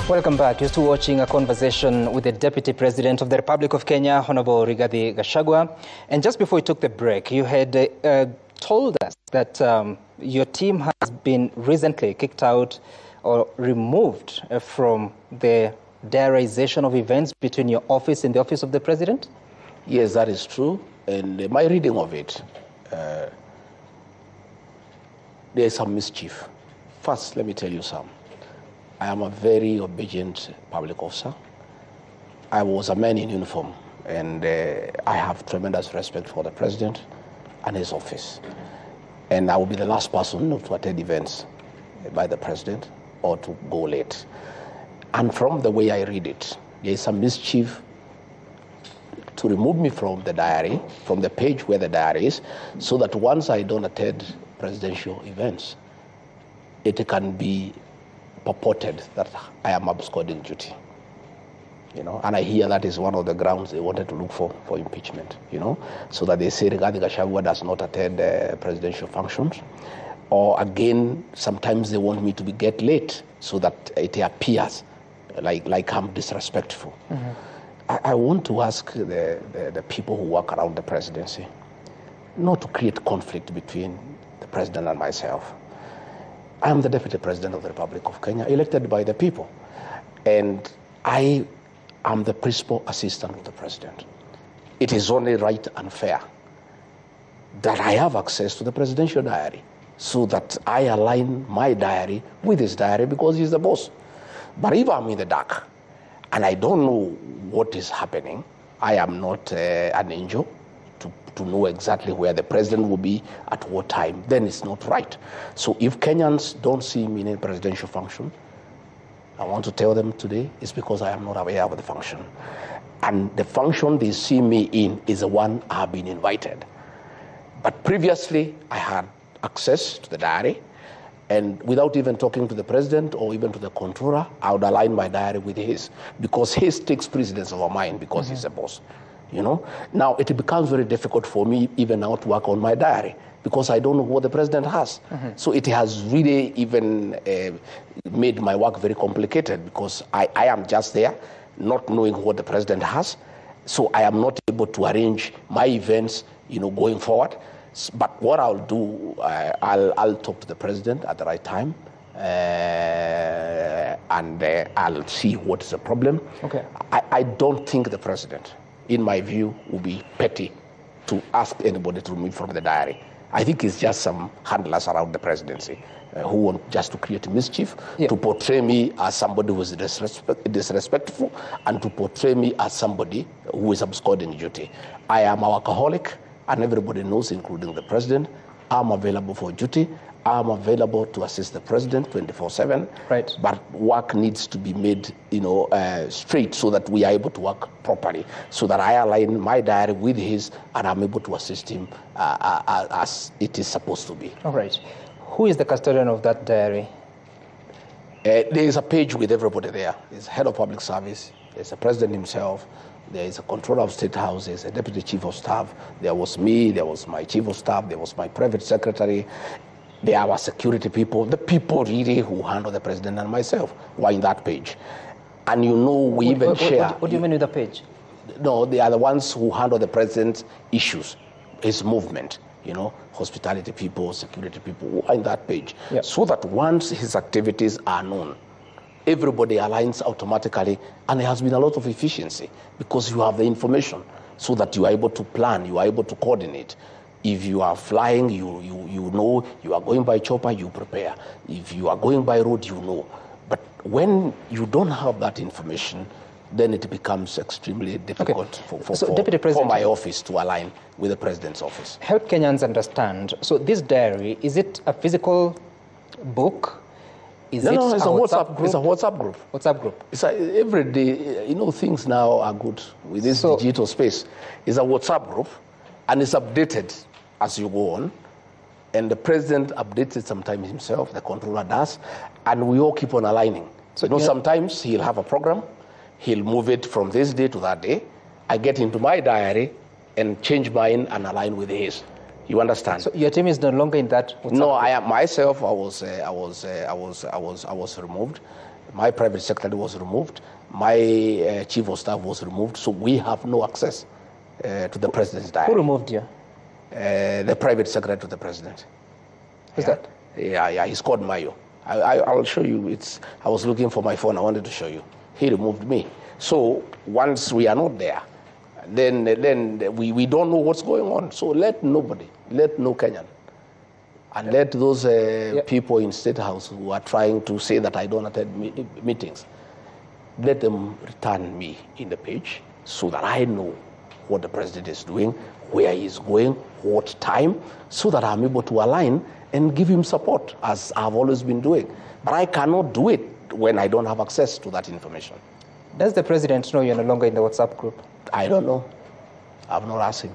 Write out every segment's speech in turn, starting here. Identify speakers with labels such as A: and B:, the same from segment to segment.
A: Welcome back. You're still watching a conversation with the Deputy President of the Republic of Kenya, Honorable Rigathi Gachagua. And just before we took the break, you had told us that your team has been recently kicked out or removed from the diarization of events between your office and the office of the President?
B: Yes, that is true. And my reading of it, there is some mischief. First, let me tell you some. I am a very obedient public officer. I was a man in uniform, and I have tremendous respect for the President and his office. And I will be the last person not to attend events by the President or to go late. And from the way I read it, there is some mischief to remove me from the diary, from the page where the diary is, so that once I don't attend presidential events, it can be purported that I am absconding duty. And I hear that is one of the grounds they wanted to look for impeachment, so that they say Rigathi Gachagua does not attend presidential functions. Or again, sometimes they want me to get late so that it appears like I'm disrespectful. Mm-hmm. I want to ask the people who work around the presidency not to create conflict between the President and myself. I am the Deputy President of the Republic of Kenya, elected by the people. And I am the principal assistant of the President. It is only right and fair that I have access to the presidential diary so that I align my diary with his diary because he's the boss. But if I'm in the dark and I don't know what is happening, I am not an angel to know exactly where the President will be at what time, then it's not right. So if Kenyans don't see me in a presidential function, I want to tell them today it's because I am not aware of the function. And the function they see me in is the one I've been invited. But previously, I had access to the diary, and without even talking to the President or even to the controller, I would align my diary with his, because his takes precedence over mine because he's the boss. Now it becomes very difficult for me even now to work on my diary because I don't know what the President has. Mm-hmm. So it has really even made my work very complicated because I am just there not knowing what the President has. So I am not able to arrange my events, going forward. But what I'll do, I'll talk to the President at the right time and I'll see what is the problem. Okay. I don't think the President, in my view, will be petty to ask anybody to remove from the diary. I think it's just some handlers around the presidency who want just to create mischief, to portray me as somebody who is disrespectful, and to portray me as somebody who is absconding duty. I am a workaholic, and everybody knows, including the President. I'm available for duty. I'm available to assist the President 24/7. Right. But work needs to be made, straight so that we are able to work properly, so that I align my diary with his and I'm able to assist him as it is supposed to be. All right.
A: Who is the custodian of that diary?
B: There is a page with everybody there. There's head of public service. There's the President himself. There is a controller of state houses, a deputy chief of staff. There was me. There was my chief of staff. There was my private secretary. There are our security people, the people really who handle the President and myself were in that page. And we even share.
A: What do you mean with the page?
B: No, they are the ones who handle the President's issues, his movement, hospitality people, security people who are in that page. Yep. So that once his activities are known, everybody aligns automatically, and there has been a lot of efficiency because you have the information so that you are able to plan, you are able to coordinate. If you are flying, you know, you are going by chopper, you prepare. If you are going by road, you know. But when you don't have that information, then it becomes extremely difficult for my office to align with the President's office.
A: Help Kenyans understand. So this diary, is it a physical book?
B: No, it's a WhatsApp group. It's a WhatsApp group.
A: WhatsApp group.
B: It's every day, things now are good with this digital space. It's a WhatsApp group, and it's updated as you go on. And the President updates it sometimes himself, the controller does, and we all keep on aligning. So sometimes he'll have a program, he'll move it from this day to that day. I get into my diary and change mine and align with his. You understand?
A: So your team is no longer in that WhatsApp
B: No, group? I am myself. I was removed My private secretary was removed. My chief of staff was removed. So we have no access to the president's diary.
A: Who removed you?
B: The private secretary to the president.
A: Who's that?
B: Yeah, he's called Mayo. I'll show you. I was looking for my phone. I wanted to show you. He removed me. So once we are not there, then we don't know what's going on. So let no Kenyan, and let those people in State House who are trying to say that I don't attend meetings, let them return me in the page so that I know what the president is doing, where he's going, what time, so that I'm able to align and give him support, as I've always been doing. But I cannot do it when I don't have access to that information.
A: Does the president know you're no longer in the WhatsApp group?
B: I don't know. I've not asked him.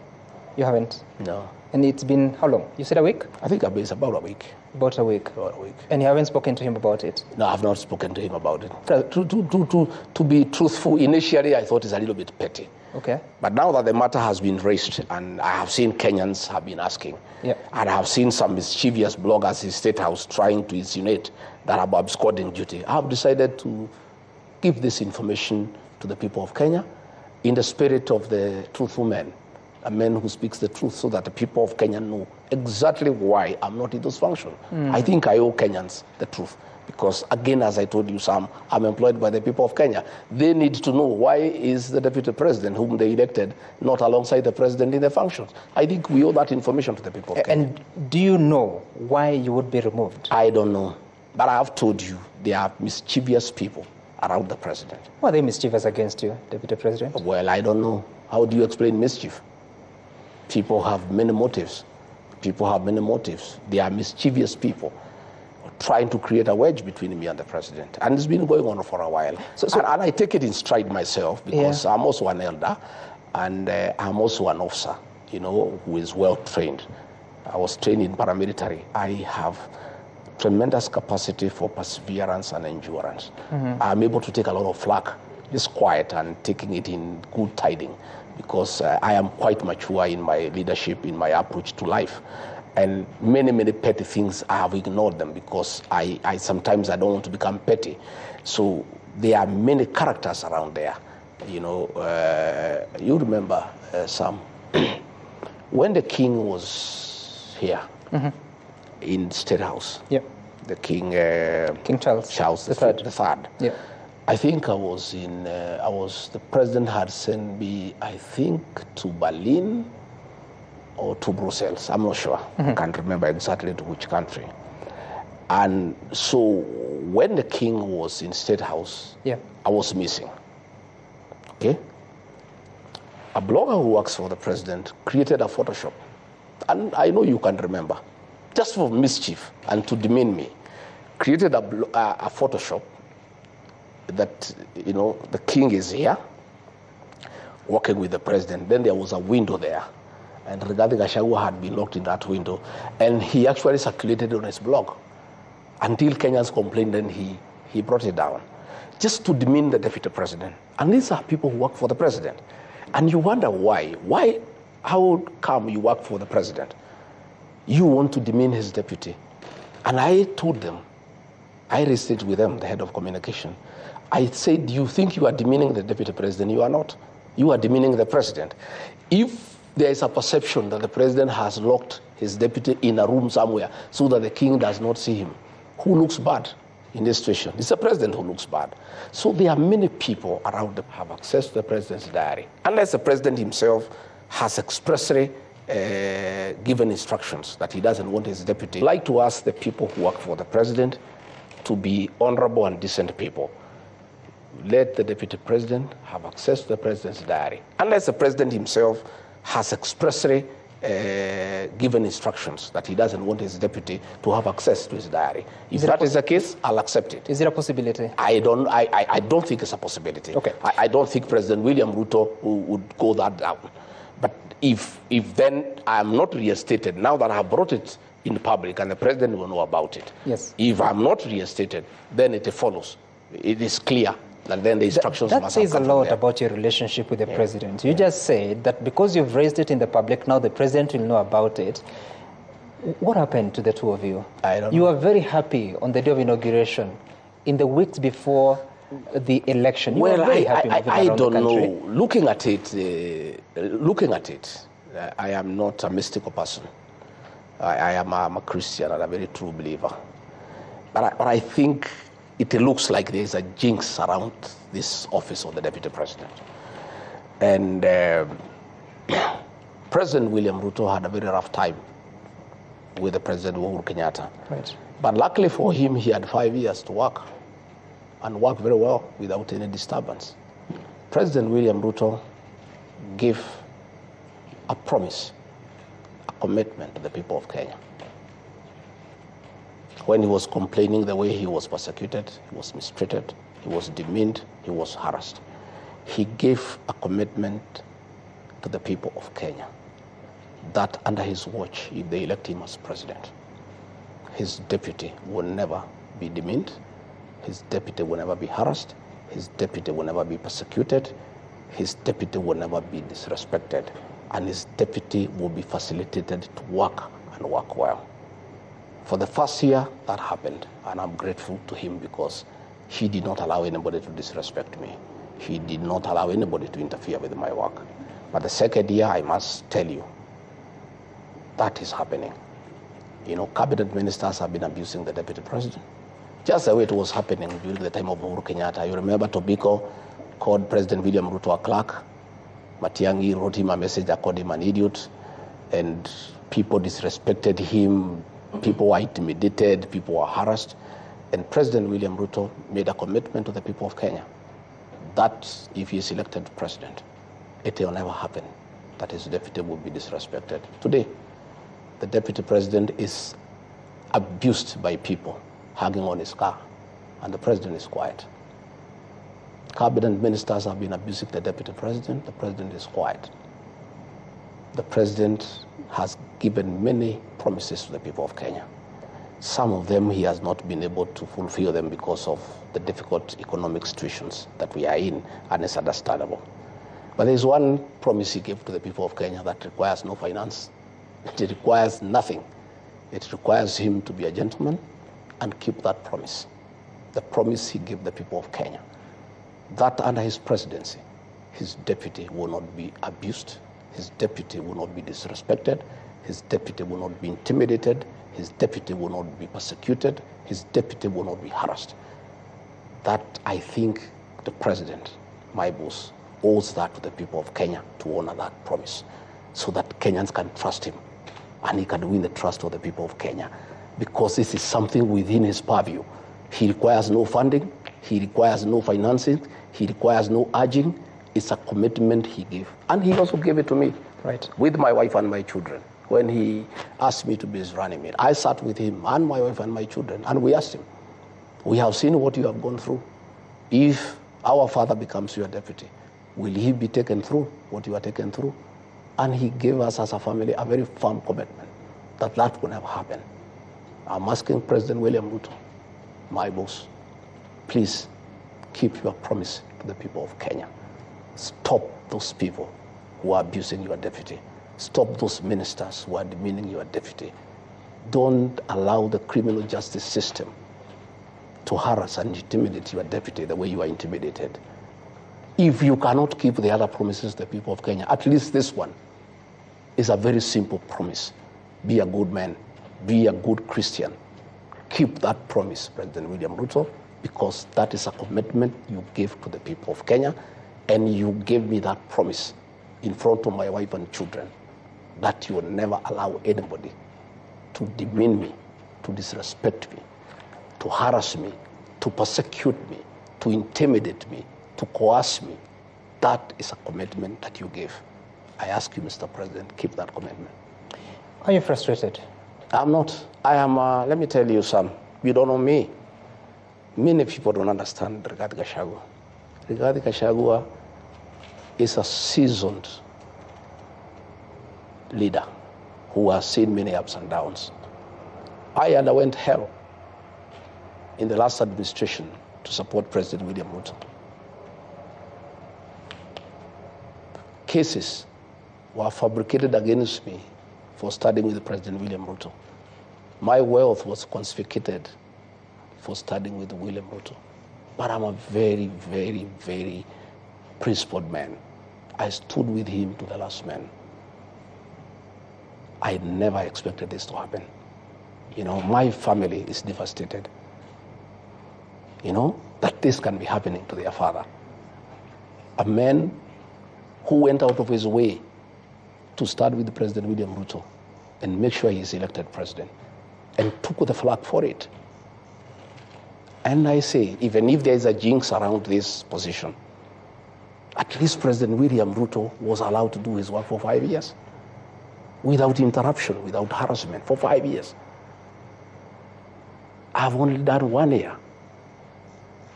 A: You haven't?
B: No.
A: And it's been how long? You said a week?
B: I think it's about a week.
A: About a week?
B: About a week.
A: And you haven't spoken to him about it?
B: No, I've not spoken to him about it. To be truthful, initially I thought it's a little bit petty.
A: Okay.
B: But now that the matter has been raised, and I have seen Kenyans have been asking, and I have seen some mischievous bloggers in State House trying to insinuate that I'm absconding duty, I have decided to give this information to the people of Kenya in the spirit of the truthful man, a man who speaks the truth, so that the people of Kenya know exactly why I'm not in those functions. I think I owe Kenyans the truth. Because again, as I told you, Sam, I'm employed by the people of Kenya. They need to know why is the deputy president, whom they elected, not alongside the president in the functions. I think we owe that information to the people of Kenya.
A: And do you know why you would be removed?
B: I don't know. But I have told you, there are mischievous people around the president.
A: Why are they mischievous against you, deputy president?
B: Well, I don't know. How do you explain mischief? People have many motives. People have many motives. They are mischievous people trying to create a wedge between me and the president. And it's been going on for a while. And I take it in stride myself, because I'm also an elder, and I'm also an officer, who is well trained. I was trained in paramilitary. I have tremendous capacity for perseverance and endurance. I'm able to take a lot of flack, just quiet, and taking it in good tiding, because I am quite mature in my leadership, in my approach to life. And many, many petty things, I have ignored them, because I sometimes I don't want to become petty. So there are many characters around there. You remember, Sam, when the king was here in State House, the king,
A: King Charles
B: the third.
A: Yeah.
B: I think the president had sent me, I think, to Berlin or to Brussels, I'm not sure. I can't remember exactly to which country. And so when the king was in State House, I was missing. Okay? A blogger who works for the president created a Photoshop. And I know you can remember. Just for mischief and to demean me. Created a Photoshop that, the king is here, working with the president. Then there was a window there. And Rigathi Gachagua had been locked in that window. And he actually circulated on his blog until Kenyans complained, and he brought it down, just to demean the deputy president. And these are people who work for the president. And you wonder why. How come you work for the president? You want to demean his deputy. And I told them, I raised it with them, the head of communication. I said, you think you are demeaning the deputy president? You are not. You are demeaning the president. If there is a perception that the president has locked his deputy in a room somewhere so that the king does not see him, who looks bad in this situation? It's the president who looks bad. So there are many people around that have access to the president's diary, unless the president himself has expressly given instructions that he doesn't want his deputy. I'd like to ask the people who work for the president to be honorable and decent people. Let the deputy president have access to the president's diary, unless the president himself has expressly given instructions that he doesn't want his deputy to have access to his diary. If that is the case, I'll accept it.
A: Is it a possibility?
B: I don't think it's a possibility.
A: Okay.
B: I don't think President William Ruto would go that down. But if then I'm not reinstated, now that I have brought it in the public and the president will know about it.
A: Yes.
B: If I'm not reinstated, then it follows. It is clear. And then the instructions
A: that
B: must
A: says
B: have
A: a
B: come
A: lot
B: from there.
A: about your relationship with the president. You just said that because you've raised it in the public, now the president will know about it. What happened to the two of you?
B: I don't know.
A: You were very happy on the day of inauguration in the weeks before the election. You
B: well,
A: were very happy moving
B: I
A: around
B: don't
A: the country.
B: know. Looking at it, I am not a mystical person. I'm a Christian and a very true believer. But I think it looks like there is a jinx around this office of the Deputy President. And President William Ruto had a very rough time with the President Uhuru Kenyatta.
A: Right.
B: But luckily for him, he had 5 years to work, and work very well without any disturbance. President William Ruto gave a promise, a commitment to the people of Kenya. When he was complaining the way he was persecuted, he was mistreated, he was demeaned, he was harassed, he gave a commitment to the people of Kenya that under his watch, if they elect him as president, his deputy will never be demeaned, his deputy will never be harassed, his deputy will never be persecuted, his deputy will never be disrespected, and his deputy will be facilitated to work and work well. For the first year, that happened, and I'm grateful to him because he did not allow anybody to disrespect me. He did not allow anybody to interfere with my work. But the second year, I must tell you, that is happening. You know, cabinet ministers have been abusing the deputy president. Just the way it was happening during the time of Uhuru Kenyatta. You remember Tobiko called President William Ruto a clerk. Matiang'i wrote him a message that called him an idiot. And people disrespected him. People were intimidated. People were harassed. And President William Ruto made a commitment to the people of Kenya that if he is elected president, it will never happen that his deputy will be disrespected. Today, the deputy president is abused by people hugging on his car, and the president is quiet. Cabinet ministers have been abusing the deputy president is quiet. The president has given many promises to the people of Kenya. Some of them he has not been able to fulfill them because of the difficult economic situations that we are in, and it's understandable. But there's one promise he gave to the people of Kenya that requires no finance. It requires nothing. It requires him to be a gentleman and keep that promise. The promise he gave the people of Kenya, that under his presidency, his deputy will not be abused, his deputy will not be disrespected, his deputy will not be intimidated, his deputy will not be persecuted, his deputy will not be harassed. That, I think, the president, my boss, owes that to the people of Kenya to honor that promise so that Kenyans can trust him and he can win the trust of the people of Kenya, because this is something within his purview. He requires no funding, he requires no financing, he requires no urging. It's a commitment he gave. And he also gave it to me,
A: right,
B: with my wife and my children. When he asked me to be his running mate, I sat with him and my wife and my children, and we asked him, we have seen what you have gone through. If our father becomes your deputy, will he be taken through what you are taken through? And he gave us as a family a very firm commitment that that will never happen. I'm asking President William Ruto, my boss, please keep your promise to the people of Kenya. Stop those people who are abusing your deputy. Stop those ministers who are demeaning your deputy. Don't allow the criminal justice system to harass and intimidate your deputy the way you are intimidated. If you cannot keep the other promises to the people of Kenya, at least this one is a very simple promise. Be a good man. Be a good Christian. Keep that promise, President William Ruto, because that is a commitment you gave to the people of Kenya, and you gave me that promise in front of my wife and children that you will never allow anybody to demean me, to disrespect me, to harass me, to persecute me, to intimidate me, to coerce me. That is a commitment that you gave. I ask you, Mr. President, keep that commitment.
A: Are you frustrated?
B: I'm not. I am, let me tell you some. You don't know me. Many people don't understand Rigathi Gachagua. Rigathi Gachagua is a seasoned leader who has seen many ups and downs. I underwent hell in the last administration to support President William Ruto. Cases were fabricated against me for studying with President William Ruto. My wealth was confiscated for studying with William Ruto. But I'm a very, very, very principled man. I stood with him to the last man. I never expected this to happen. You know, my family is devastated. You know, that this can be happening to their father. A man who went out of his way to start with President William Ruto and make sure he is elected president and took the flag for it. And I say, even if there is a jinx around this position, at least President William Ruto was allowed to do his work for 5 years without interruption, without harassment, for 5 years. I've only done 1 year.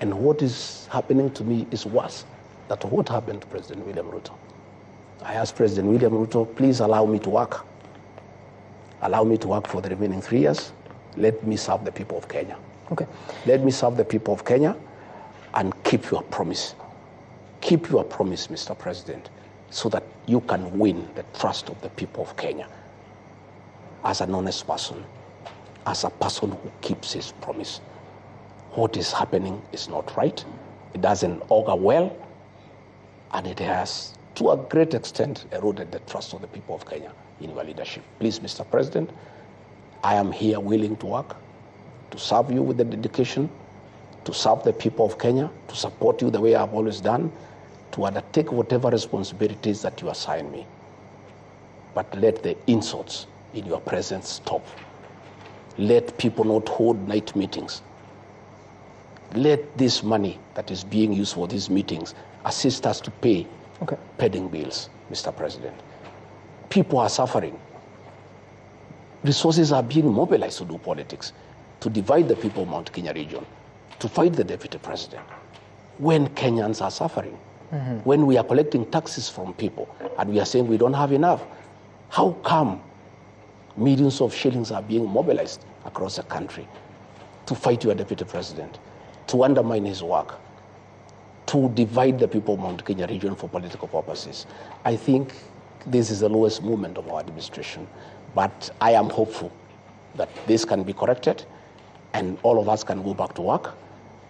B: And what is happening to me is worse than what happened to President William Ruto. I asked President William Ruto, please allow me to work. Allow me to work for the remaining 3 years. Let me serve the people of Kenya.
A: Okay.
B: Let me serve the people of Kenya and keep your promise. Keep your promise, Mr. President, so that you can win the trust of the people of Kenya as an honest person, as a person who keeps his promise. What is happening is not right. It doesn't augur well, and it has, to a great extent, eroded the trust of the people of Kenya in your leadership. Please, Mr. President, I am here willing to work, to serve you with the dedication, to serve the people of Kenya, to support you the way I've always done, to undertake whatever responsibilities that you assign me. But let the insults in your presence stop. Let people not hold night meetings. Let this money that is being used for these meetings assist us to pay pending bills, Mr. President. People are suffering. Resources are being mobilized to do politics, to divide the people of Mount Kenya region, to fight the deputy president. When Kenyans are suffering, when we are collecting taxes from people and we are saying we don't have enough, how come millions of shillings are being mobilized across the country to fight your deputy president, to undermine his work, to divide the people of Mount Kenya region for political purposes? I think this is the lowest moment of our administration, but I am hopeful that this can be corrected and all of us can go back to work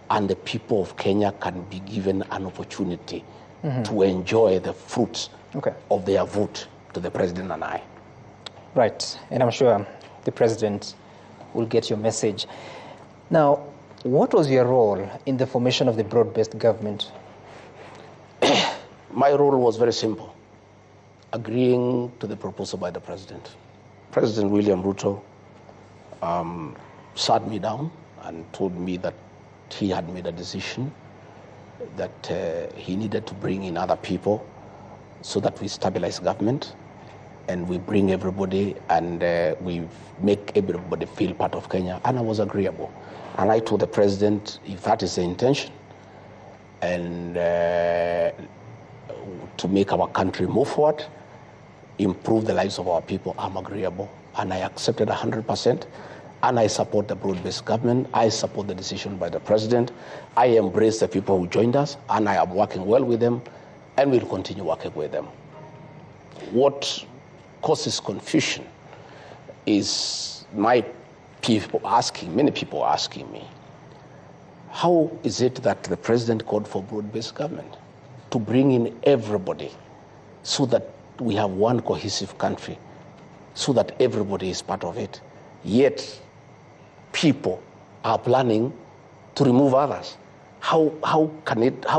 B: and the people of Kenya can be given an opportunity to enjoy the fruits of their vote to the president and I.
A: Right, and I'm sure the president will get your message. Now, what was your role in the formation of the broad-based government?
B: My role was very simple, agreeing to the proposal by the president. President William Ruto sat me down and told me that he had made a decision that he needed to bring in other people so that we stabilize government and we bring everybody and we make everybody feel part of Kenya. And I was agreeable. And I told the president, if that is the intention, and to make our country move forward, improve the lives of our people, I'm agreeable. And I accepted 100%. And I support the broad-based government. I support the decision by the president. I embrace the people who joined us, and I am working well with them, and will continue working with them. What causes confusion is many people asking me, how is it that the president called for broad-based government to bring in everybody so that we have one cohesive country, so that everybody is part of it, yet people are planning to remove others? How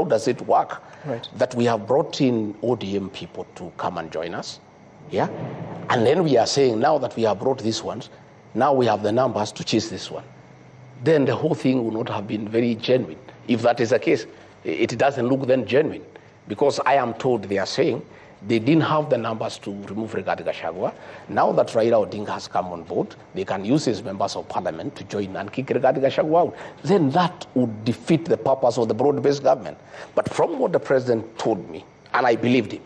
B: does it work that we have brought in ODM people to come and join us? Yeah? And then we are saying now that we have brought these ones, now we have the numbers to chase this one. Then the whole thing would not have been very genuine. If that is the case, it doesn't look then genuine. Because I am told they are saying they didn't have the numbers to remove Rigathi Gachagua. Now that Raila Odinga has come on board, they can use his members of parliament to join and kick Rigathi Gachagua out. Then that would defeat the purpose of the broad-based government. But from what the president told me, and I believed him,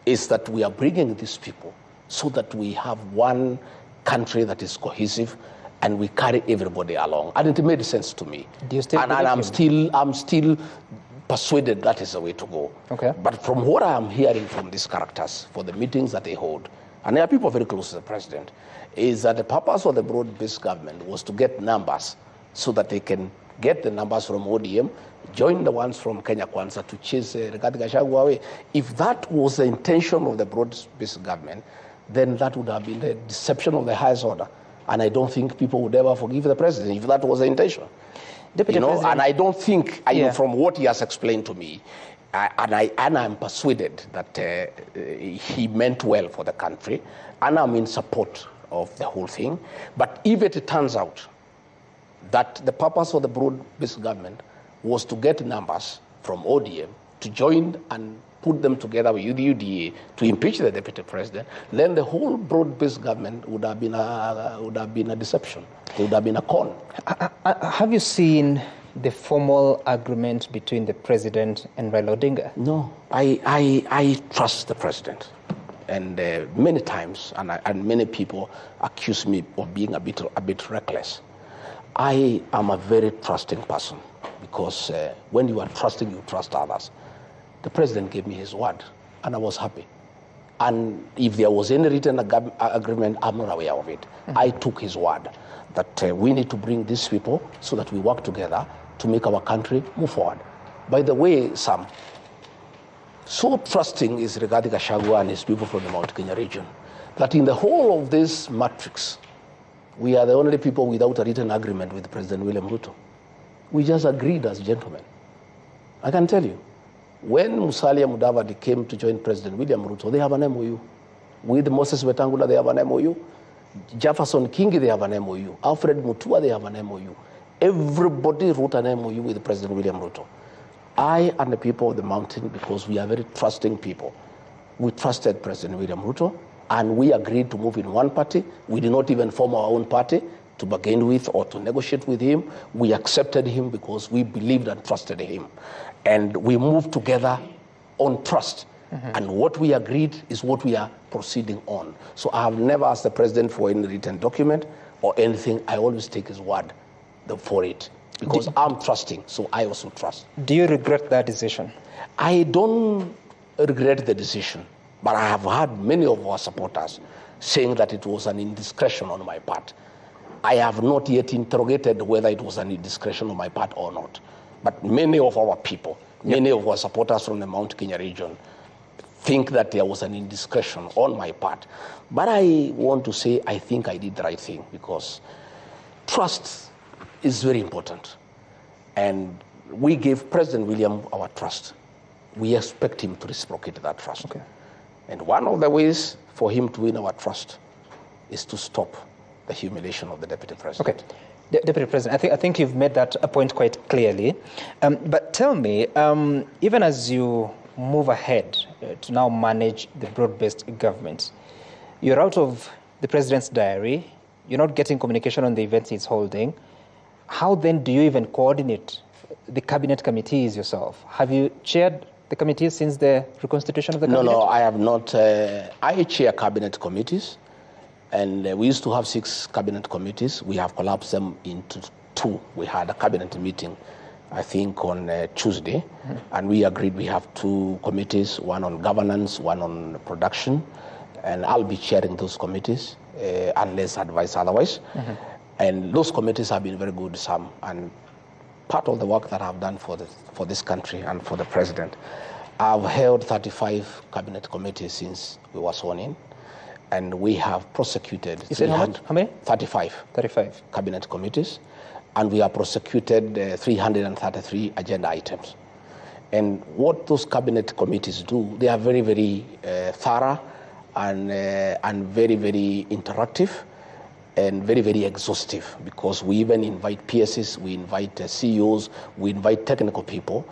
B: is that we are bringing these people so that we have one country that is cohesive and we carry everybody along. And it made sense to me.
A: Do you still
B: I'm still persuaded that is the way to go.
A: Okay.
B: But from what I am hearing from these characters, for the meetings that they hold, and there are people very close to the president, is that the purpose of the broad-based government was to get numbers so that they can get the numbers from ODM, join the ones from Kenya Kwanza to chase Rigathi Gachagua away. If that was the intention of the broad-based government, then that would have been the deception of the highest order. And I don't think people would ever forgive the president if that was the intention. Deputy President, and I don't think, from what he has explained to me, and I'm persuaded that he meant well for the country, and I'm in support of the whole thing. But if it turns out that the purpose of the broad-based government was to get numbers from ODM to join and put them together with the UDA to impeach the deputy president, then the whole broad-based government would have been a deception. It would have been a con.
A: Have you seen the formal agreement between the president and Raila Odinga?
B: No, I trust the president. And many times, and many people accuse me of being a bit reckless. I am a very trusting person, because when you are trusting, you trust others. The president gave me his word, and I was happy. And if there was any written agreement, I'm not aware of it. I took his word that we need to bring these people so that we work together to make our country move forward. By the way, Sam, so trusting is Rigathi Gachagua and his people from the Mount Kenya region that in the whole of this matrix, we are the only people without a written agreement with President William Ruto. We just agreed as gentlemen. I can tell you, when Musalia Mudavadi came to join President William Ruto, they have an MOU. With Moses Wetangula, they have an MOU. Jefferson Kingi, they have an MOU. Alfred Mutua, they have an MOU. Everybody wrote an MOU with President William Ruto. I and the people of the mountain, because we are very trusting people, we trusted President William Ruto, and we agreed to move in one party. We did not even form our own party to bargain with or to negotiate with him. We accepted him because we believed and trusted him. And we moved together on trust. And what we agreed is what we are proceeding on. So I have never asked the president for any written document or anything. I always take his word for it, because I'm trusting, so I also trust.
A: Do you regret that decision?
B: I don't regret the decision, but I have heard many of our supporters saying that it was an indiscretion on my part. I have not yet interrogated whether it was an indiscretion on my part or not. But many of our people, many of our supporters from the Mount Kenya region think that there was an indiscretion on my part. But I want to say I think I did the right thing, because trust is very important. And we gave President William our trust. We expect him to reciprocate that trust. Okay. And one of the ways for him to win our trust is to stop the humiliation of the deputy president.
A: Okay. Deputy President, I think you've made that a point quite clearly. But tell me, even as you move ahead to now manage the broad-based government, you're out of the president's diary, you're not getting communication on the events he's holding. How then do you even coordinate the cabinet committees yourself? Have you chaired the committees since the reconstitution of the cabinet?
B: No, I have not. I chair cabinet committees. And we used to have 6 cabinet committees. We have collapsed them into 2. We had a cabinet meeting, I think, on Tuesday. And we agreed we have 2 committees, one on governance, one on production. And I'll be chairing those committees, unless advised otherwise. And those committees have been very good, Sam. And part of the work that I've done for this country and for the president, I've held 35 cabinet committees since we were sworn in. And we have prosecuted...
A: You said how many?
B: 35. 35 cabinet committees. And we have prosecuted 333 agenda items. And what those cabinet committees do, they are very, very thorough and very, very interactive and very, very exhaustive, because we even invite PSs, we invite CEOs, we invite technical people,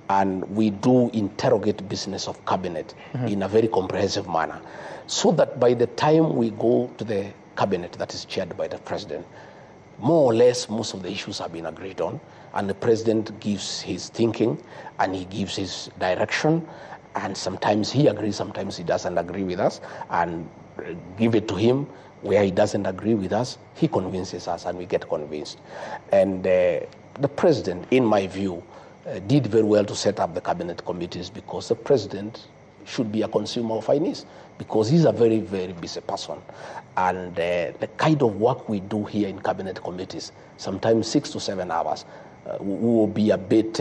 B: and we do interrogate business of cabinet in a very comprehensive manner, so that by the time we go to the cabinet that is chaired by the president, more or less most of the issues have been agreed on, and the president gives his thinking and he gives his direction, and sometimes he agrees, sometimes he doesn't agree with us, and give it to him. Where he doesn't agree with us, he convinces us and we get convinced. And the president, in my view, did very well to set up the cabinet committees, because the president should be a consumer of finance, because he's a very, very busy person. And the kind of work we do here in cabinet committees, sometimes 6 to 7 hours, will be a bit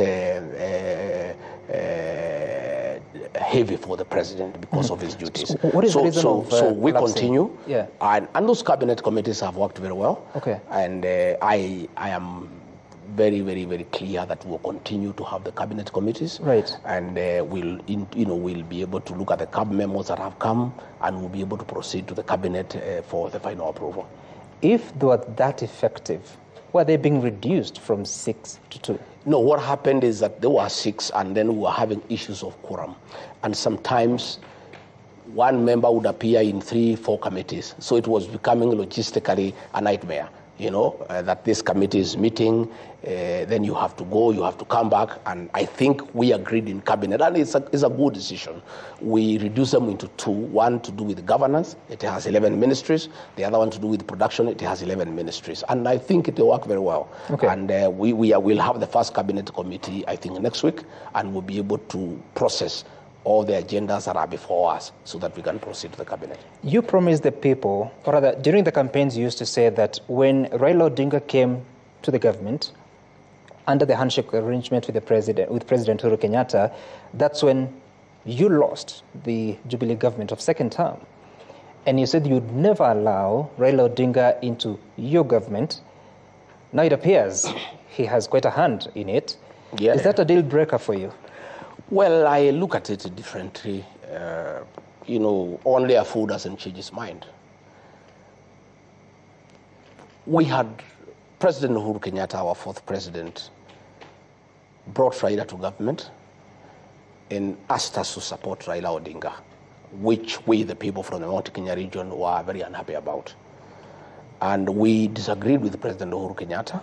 B: heavy for the president because of his duties.
A: So what is the reason of
B: so we
A: collapsing?
B: continue,
A: Yeah.
B: And those cabinet committees have worked very well.
A: Okay.
B: And I am very, very, very clear that we'll continue to have the cabinet committees.
A: Right.
B: And we'll be able to look at the cab memos that have come, and we'll be able to proceed to the cabinet for the final approval.
A: If they were that effective, were they being reduced from 6 to 2?
B: No, what happened is that there were 6, and then we were having issues of quorum. And sometimes one member would appear in 3, 4 committees. So it was becoming logistically a nightmare, that this committee is meeting, then you have to go, you have to come back. And I think we agreed in cabinet, and it's a good decision. We reduced them into 2, one to do with governance, it has 11 ministries, the other one to do with production, it has 11 ministries. And I think it will work very well.
A: Okay.
B: And we'll have the first cabinet committee, I think, next week, and we'll be able to process all the agendas that are before us so that we can proceed to the cabinet.
A: You promised the people, or rather, during the campaigns, you used to say that when Raila Odinga came to the government, under the handshake arrangement with President Uhuru Kenyatta, that's when you lost the Jubilee government of second term. And you said you'd never allow Raila Odinga into your government. Now it appears he has quite a hand in it.
B: Yeah.
A: Is that a deal breaker for you?
B: Well, I look at it differently. Only a fool doesn't change his mind. We had President Uhuru Kenyatta, our 4th president, brought Raila to government and asked us to support Raila Odinga, which we, the people from the Mount Kenya region, were very unhappy about. And we disagreed with President Uhuru Kenyatta,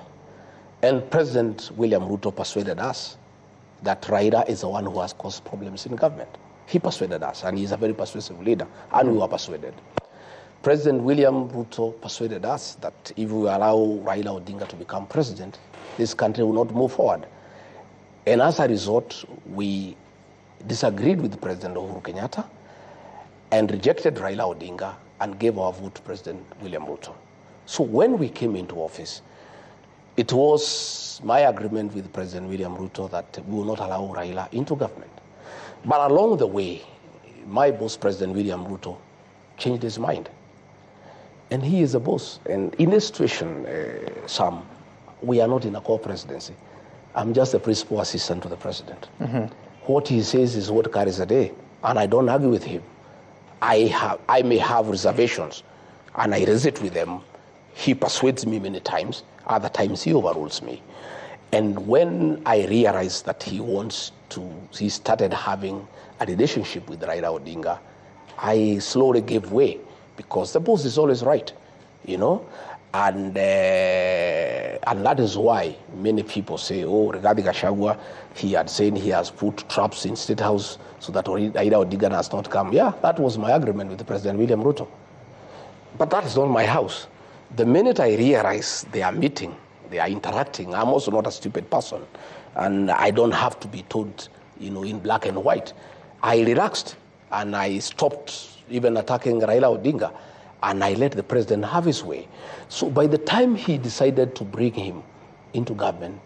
B: and President William Ruto persuaded us that Raila is the one who has caused problems in government. He persuaded us, and he's a very persuasive leader, and we were persuaded. President William Ruto persuaded us that if we allow Raila Odinga to become president, this country will not move forward. And as a result, we disagreed with President Uhuru Kenyatta and rejected Raila Odinga and gave our vote to President William Ruto. So when we came into office, it was my agreement with President William Ruto that we will not allow Raila into government. But along the way, my boss, President William Ruto, changed his mind. And he is a boss. And in this situation, Sam, we are not in a co-presidency. I'm just the principal assistant to the president. Mm-hmm. What he says is what carries the day, and I don't argue with him. I may have reservations, and I raise it with them. He persuades me many times. Other times he overrules me. And when I realized that he started having a relationship with Raila Odinga, I slowly gave way, because the boss is always right, and that is why many people say, oh, Rigathi Gachagua, he had said he has put traps in State House so that Raila Odinga has not come. Yeah, that was my agreement with President William Ruto. But that is not my house. The minute I realize they are meeting, they are interacting, I'm also not a stupid person, and I don't have to be told, in black and white. I relaxed, and I stopped even attacking Raila Odinga, and I let the president have his way. So by the time he decided to bring him into government,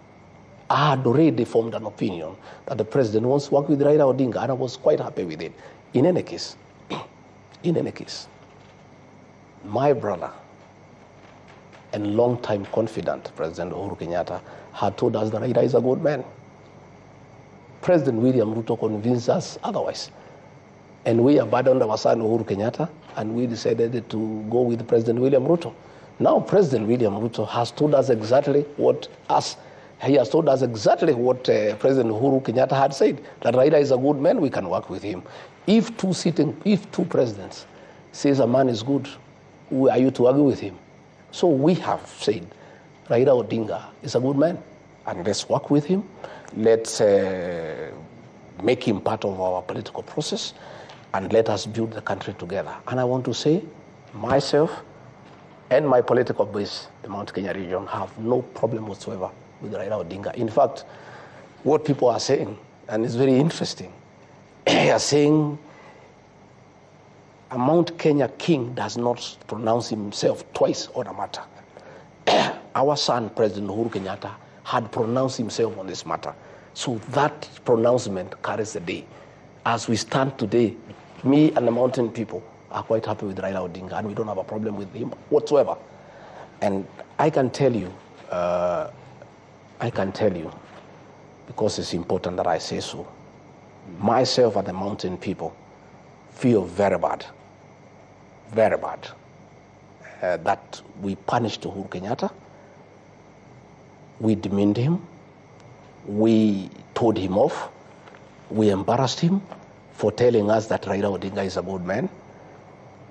B: I had already formed an opinion that the president wants to work with Raila Odinga, and I was quite happy with it. In any case, my brother and long-time confidant, President Uhuru Kenyatta, had told us that Raila is a good man. President William Ruto convinced us otherwise. And we abandoned our son Uhuru Kenyatta, and we decided to go with President William Ruto. Now President William Ruto has told us exactly what President Uhuru Kenyatta had said, that Raila is a good man, we can work with him. If two presidents says a man is good, who are you to argue with him? So we have said, Raila Odinga is a good man, and let's work with him. Let's make him part of our political process, and let us build the country together. And I want to say, myself and my political base, the Mount Kenya region, have no problem whatsoever with Raila Odinga. In fact, what people are saying, and it's very interesting, they are saying a Mount Kenya king does not pronounce himself twice on a matter. Our son, President Uhuru Kenyatta, had pronounced himself on this matter. So that pronouncement carries the day. As we stand today, me and the mountain people are quite happy with Raila Odinga, and we don't have a problem with him whatsoever. And I can tell you, because it's important that I say so, myself and the mountain people feel very bad that we punished Uhuru Kenyatta, we demeaned him, we told him off, we embarrassed him for telling us that Raila Odinga is a good man,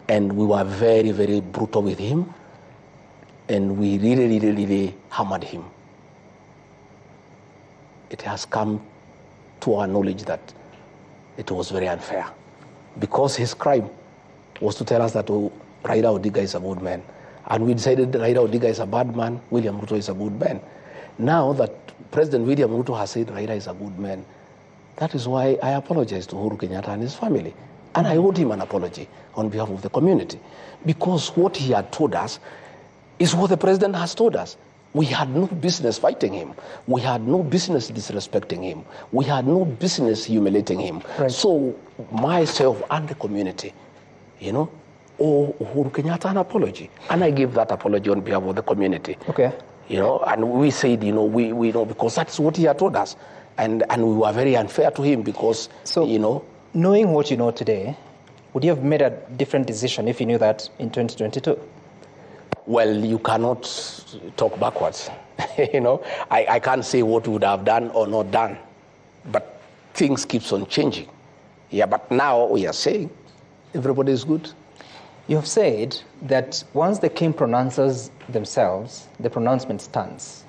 B: and we were very, very brutal with him, and we really hammered him. It has come to our knowledge that it was very unfair, because his crime was to tell us that Raila Odinga is a good man, and we decided that Raila Odinga is a bad man, William Ruto is a good man. Now that President William Ruto has said Raila is a good man, that is why I apologize to Uhuru Kenyatta and his family. And I owed him an apology on behalf of the community, because what he had told us is what the president has told us. We had no business fighting him. We had no business disrespecting him. We had no business humiliating him. Right. So myself and the community, owe Uhuru Kenyatta an apology. And I give that apology on behalf of the community. Okay. And we said, we know, because that's what he had told us. And we were very unfair to him because,
A: knowing what you know today, would you have made a different decision if you knew that in 2022?
B: Well, you cannot talk backwards. I can't say what we would have done or not done, but things keeps on changing. Yeah, but now we are saying everybody is good.
A: You have said that once the king pronounces themselves, the pronouncement stands.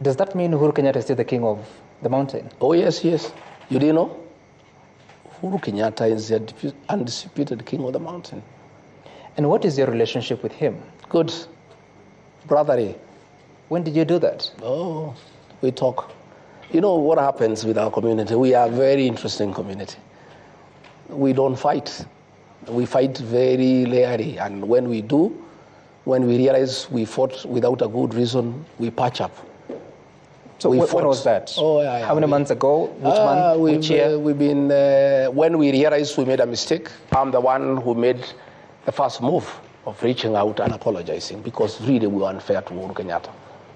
A: Does that mean Uhuru Kenyatta is still the king of the mountain?
B: Oh, yes. You didn't know? Uhuru Kenyatta is the undisputed king of the mountain.
A: And what is your relationship with him?
B: Good. Brotherly.
A: When did you do that?
B: Oh, we talk. What happens with our community? We are a very interesting community. We don't fight. We fight very rarely. And when we do, when we realize we fought without a good reason, we patch up.
A: So when was that?
B: Oh, yeah.
A: How many months ago? Which month? Which year?
B: We've been, when we realized we made a mistake, I'm the one who made the first move of reaching out and apologizing, because really we were unfair to Uhuru Kenyatta.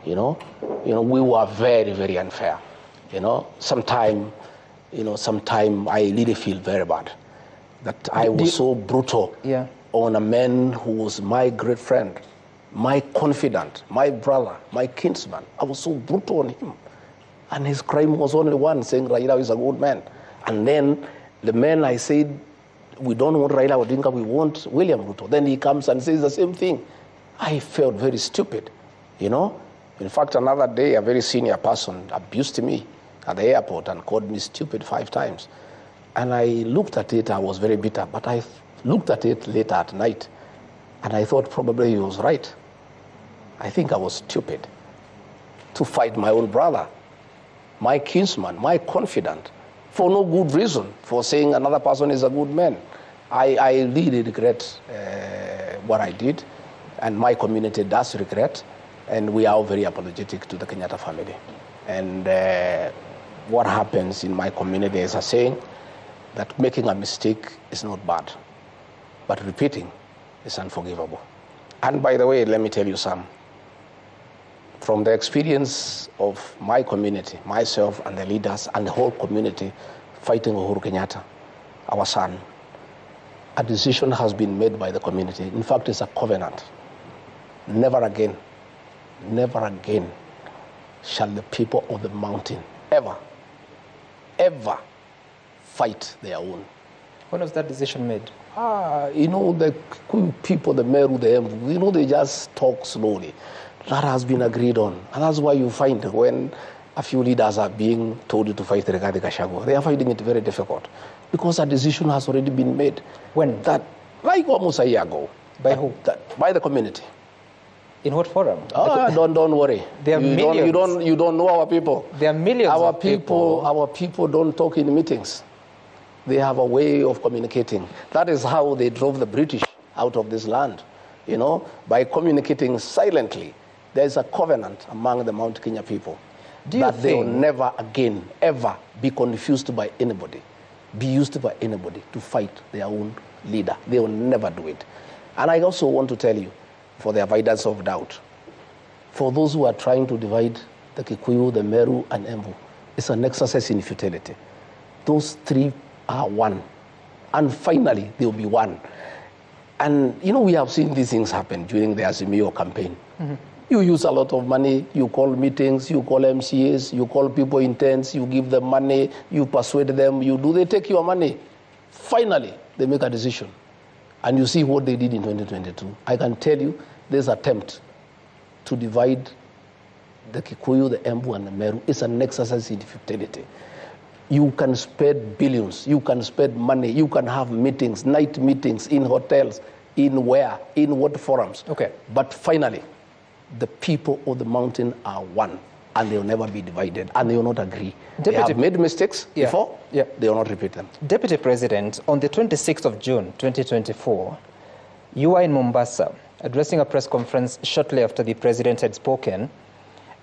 B: We were very, very unfair. Sometime I really feel very bad that I was so brutal on a man who was my great friend, my confidant, my brother, my kinsman. I was so brutal on him. And his crime was only one, saying Raila is a good man. And then the man I said, we don't want Raila Odinga, we want William Ruto. Then he comes and says the same thing. I felt very stupid, In fact, another day, a very senior person abused me at the airport and called me stupid 5 times. And I looked at it, I was very bitter, but I looked at it later at night, and I thought probably he was right. I think I was stupid to fight my own brother, my kinsman, my confidant, for no good reason, for saying another person is a good man. I really regret what I did, and my community does regret, and we are very apologetic to the Kenyatta family. And what happens in my community is a saying that making a mistake is not bad, but repeating is unforgivable. And by the way, let me tell you some. From the experience of my community, myself and the leaders and the whole community fighting Uhuru Kenyatta, our son, a decision has been made by the community. In fact, it's a covenant. Never again shall the people of the mountain ever fight their own.
A: When was that decision made?
B: The people, the Meru, the Embu, they just talk slowly. That has been agreed on. And that's why you find when a few leaders are being told to fight Rigathi Gachagua, they are finding it very difficult, because a decision has already been made.
A: When?
B: That, like almost a year ago.
A: By who?
B: By the community.
A: In what forum?
B: Don't worry.
A: There are millions.
B: You don't know our people.
A: There are millions
B: our
A: of people.
B: Our people don't talk in meetings. They have a way of communicating. That is how they drove the British out of this land, you know, by communicating silently. There is a covenant among the Mount Kenya people that they will never again, ever be confused by anybody, be used by anybody to fight their own leader. They will never do it. And I also want to tell you, for the avoidance of doubt, for those who are trying to divide the Kikuyu, the Meru, and Embu, it's an exercise in futility. Those three are one. And finally, they will be one. And, you know, we have seen these things happen during the Azimio campaign. Mm-hmm. You use a lot of money, you call meetings, you call MCAs, you call people in tents, you give them money, you persuade them, they take your money. Finally, they make a decision. And you see what they did in 2022. I can tell you, this attempt to divide the Kikuyu, the Embu, and the Meru is an exercise in futility. You can spend billions, you can spend money, you can have meetings, night meetings in hotels, in what forums. Okay. But finally, the people of the mountain are one, and they will never be divided, and they will not agree. They have made mistakes before, they will not repeat them.
A: Deputy President, on the 26th of June, 2024, you were in Mombasa, addressing a press conference shortly after the president had spoken,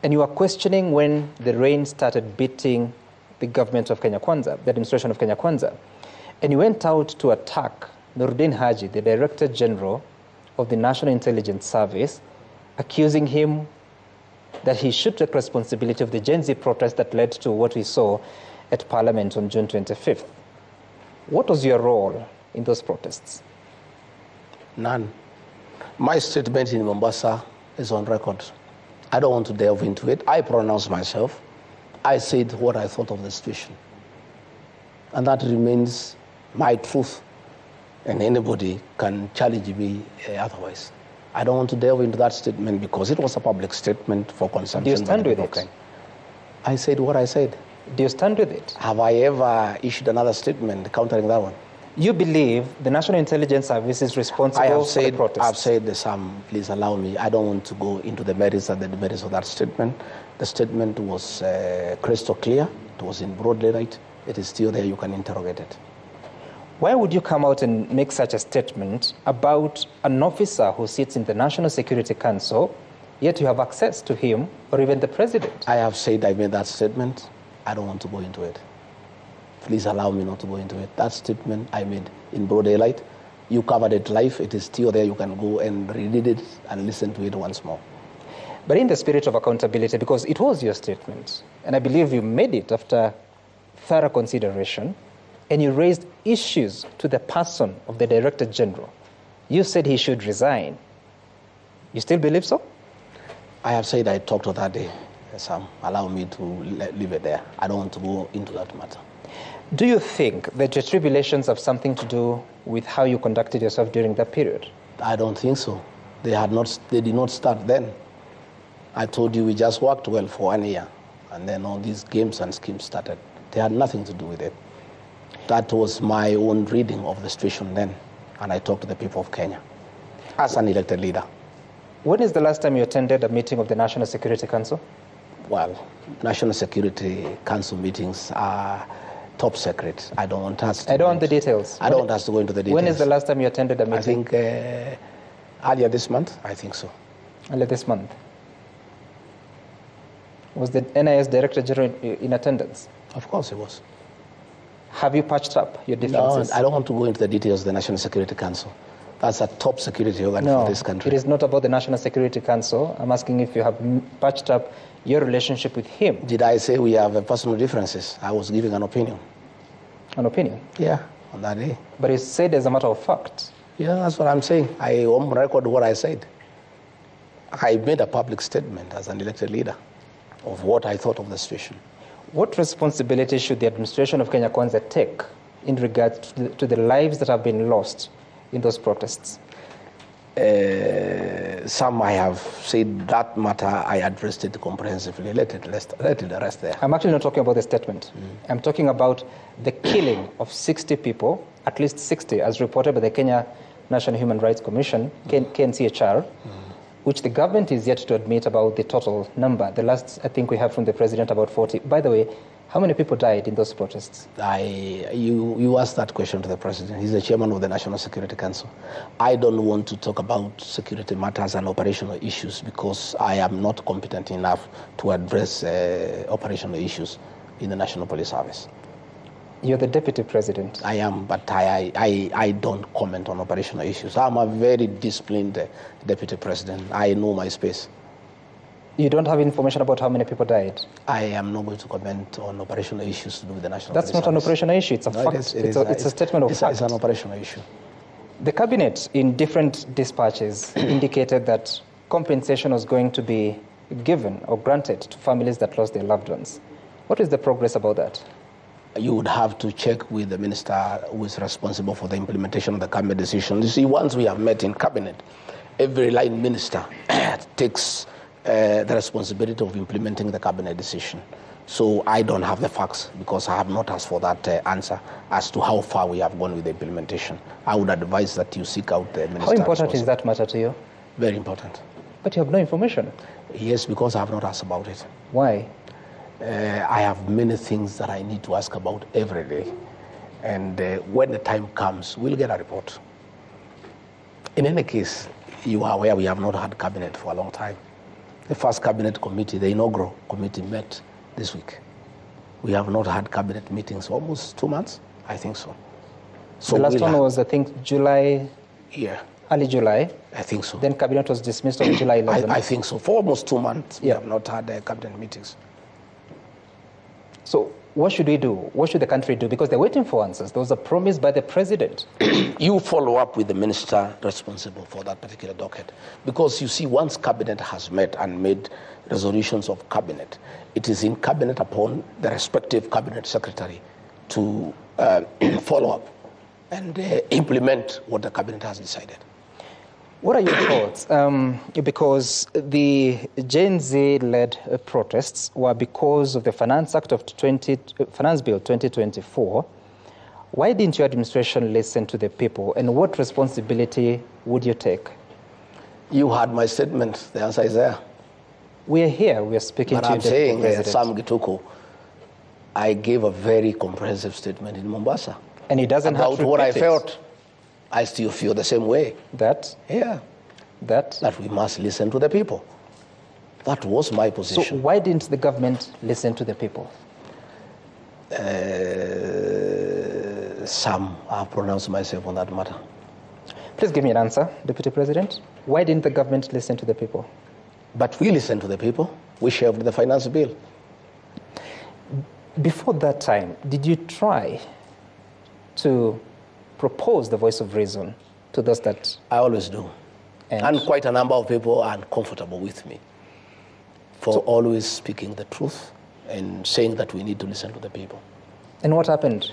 A: and you were questioning when the rain started beating the government of Kenya Kwanza, the administration of Kenya Kwanza. And you went out to attack Nuruddin Haji, the Director General of the National Intelligence Service, accusing him that he should take responsibility of the Gen Z protest that led to what we saw at Parliament on June 25th. What was your role in those protests?
B: None. My statement in Mombasa is on record. I don't want to delve into it. I pronounced myself. I said what I thought of the situation. And that remains my truth. And anybody can challenge me otherwise. I don't want to delve into that statement because it was a public statement for consumption.
A: Do you stand with it?
B: I said what I said.
A: Do you stand with it?
B: Have I ever issued another statement countering that one?
A: You believe the National Intelligence Service is responsible for the protests?
B: I've said some, please allow me. I don't want to go into the merits and the demerits of that statement. The statement was crystal clear. It was in broad daylight. It is still there. You can interrogate it.
A: Why would you come out and make such a statement about an officer who sits in the National Security Council, yet you have access to him or even the president?
B: I have said I made that statement. I don't want to go into it. Please allow me not to go into it. That statement I made in broad daylight. You covered it live. It is still there. You can go and read it and listen to it once more.
A: But in the spirit of accountability, because it was your statement, and I believe you made it after thorough consideration, and you raised issues to the person of the Director General. You said he should resign. You still believe so?
B: I have said I talked to that day. Sam, allow me to leave it there. I don't want to go into that matter.
A: Do you think that your tribulations have something to do with how you conducted yourself during that period?
B: I don't think so. They did not start then. I told you we just worked well for 1 year, and then all these games and schemes started. They had nothing to do with it. That was my own reading of the situation then, and I talked to the people of Kenya as an elected leader.
A: When is the last time you attended a meeting of the National Security Council?
B: Well, National Security Council meetings are top secret. I don't want us to.
A: I don't want the details.
B: I don't want us to go into the details.
A: When is the last time you attended a meeting?
B: I think earlier this month. I think so.
A: Earlier this month. Was the NIS Director General in attendance?
B: Of course it was.
A: Have you patched up your differences?
B: No, I don't want to go into the details of the National Security Council. That's a top security organ for this country.
A: It is not about the National Security Council. I'm asking if you have patched up your relationship with him.
B: Did I say we have personal differences? I was giving an opinion.
A: An opinion?
B: Yeah, on that day.
A: But you said as a matter of fact.
B: Yeah, that's what I'm saying. I on record what I said. I made a public statement as an elected leader of what I thought of the situation.
A: What responsibility should the administration of Kenya Kwanza take in regard to the lives that have been lost in those protests?
B: Some I have said that matter, I addressed it comprehensively. Let it rest there.
A: I'm actually not talking about the statement. I'm talking about the killing of 60 people, at least 60, as reported by the Kenya National Human Rights Commission, KNCHR, which the government is yet to admit about the total number. The last, I think we have from the president, about 40. By the way, How many people died in those protests?
B: You asked that question to the president. He's the chairman of the National Security Council. I don't want to talk about security matters and operational issues because I am not competent enough to address operational issues in the National Police Service.
A: You're the deputy president.
B: I am, but I don't comment on operational issues. I'm a very disciplined deputy president. I know my space.
A: You don't have information about how many people died?
B: I am not going to comment on operational issues to do with the National
A: That's
B: Police
A: not an
B: Service.
A: operational issue, it's a fact. It's a statement of fact.
B: It's an operational issue.
A: The cabinet, in different dispatches, indicated that compensation was going to be given or granted to families that lost their loved ones. What is the progress about that?
B: You would have to check with the minister who is responsible for the implementation of the cabinet decision. You see, once we have met in cabinet, every line minister takes the responsibility of implementing the cabinet decision. So I don't have the facts because I have not asked for that answer as to how far we have gone with the implementation. I would advise that you seek out the minister.
A: How important is that matter to you?
B: Very important.
A: But you have no information.
B: Yes, because I have not asked about it.
A: Why?
B: I have many things that I need to ask about every day. And when the time comes, we'll get a report. In any case, you are aware we have not had cabinet for a long time. The first cabinet committee, the inaugural committee, met this week. We have not had cabinet meetings for almost 2 months, I think so.
A: The last one was, I think, July, early July.
B: I think so.
A: Then cabinet was dismissed on July 11th.
B: I think so. For almost 2 months, we have not had cabinet meetings.
A: So what should we do? What should the country do? Because they're waiting for answers. There was a promise by the president.
B: You follow up with the minister responsible for that particular docket. Because you see, once cabinet has met and made resolutions of cabinet, it is in cabinet upon the respective cabinet secretary to follow up and implement what the cabinet has decided.
A: What are your thoughts? Because the Gen Z-led protests were because of the Finance Act of Finance Bill 2024. Why didn't your administration listen to the people, and what responsibility would you take?
B: You heard my statement. The answer is there.
A: We are here. We are speaking
B: but
A: to
B: I'm
A: the
B: saying,
A: president.
B: Sam Gituko, I gave a very comprehensive statement in Mombasa.
A: And he doesn't have to
B: about what I
A: repeat it.
B: felt. I still feel the same way.
A: That?
B: Yeah.
A: That
B: we must listen to the people. That was my position.
A: So why didn't the government listen to the people?
B: Sam, I've pronounced myself on that matter.
A: Please give me an answer, Deputy President. Why didn't the government listen to the people?
B: But we listened to the people. We shelved the finance bill.
A: Before that time, did you try to propose the voice of reason to those that...
B: I always do. And quite a number of people are uncomfortable with me for always speaking the truth and saying that we need to listen to the people.
A: And what happened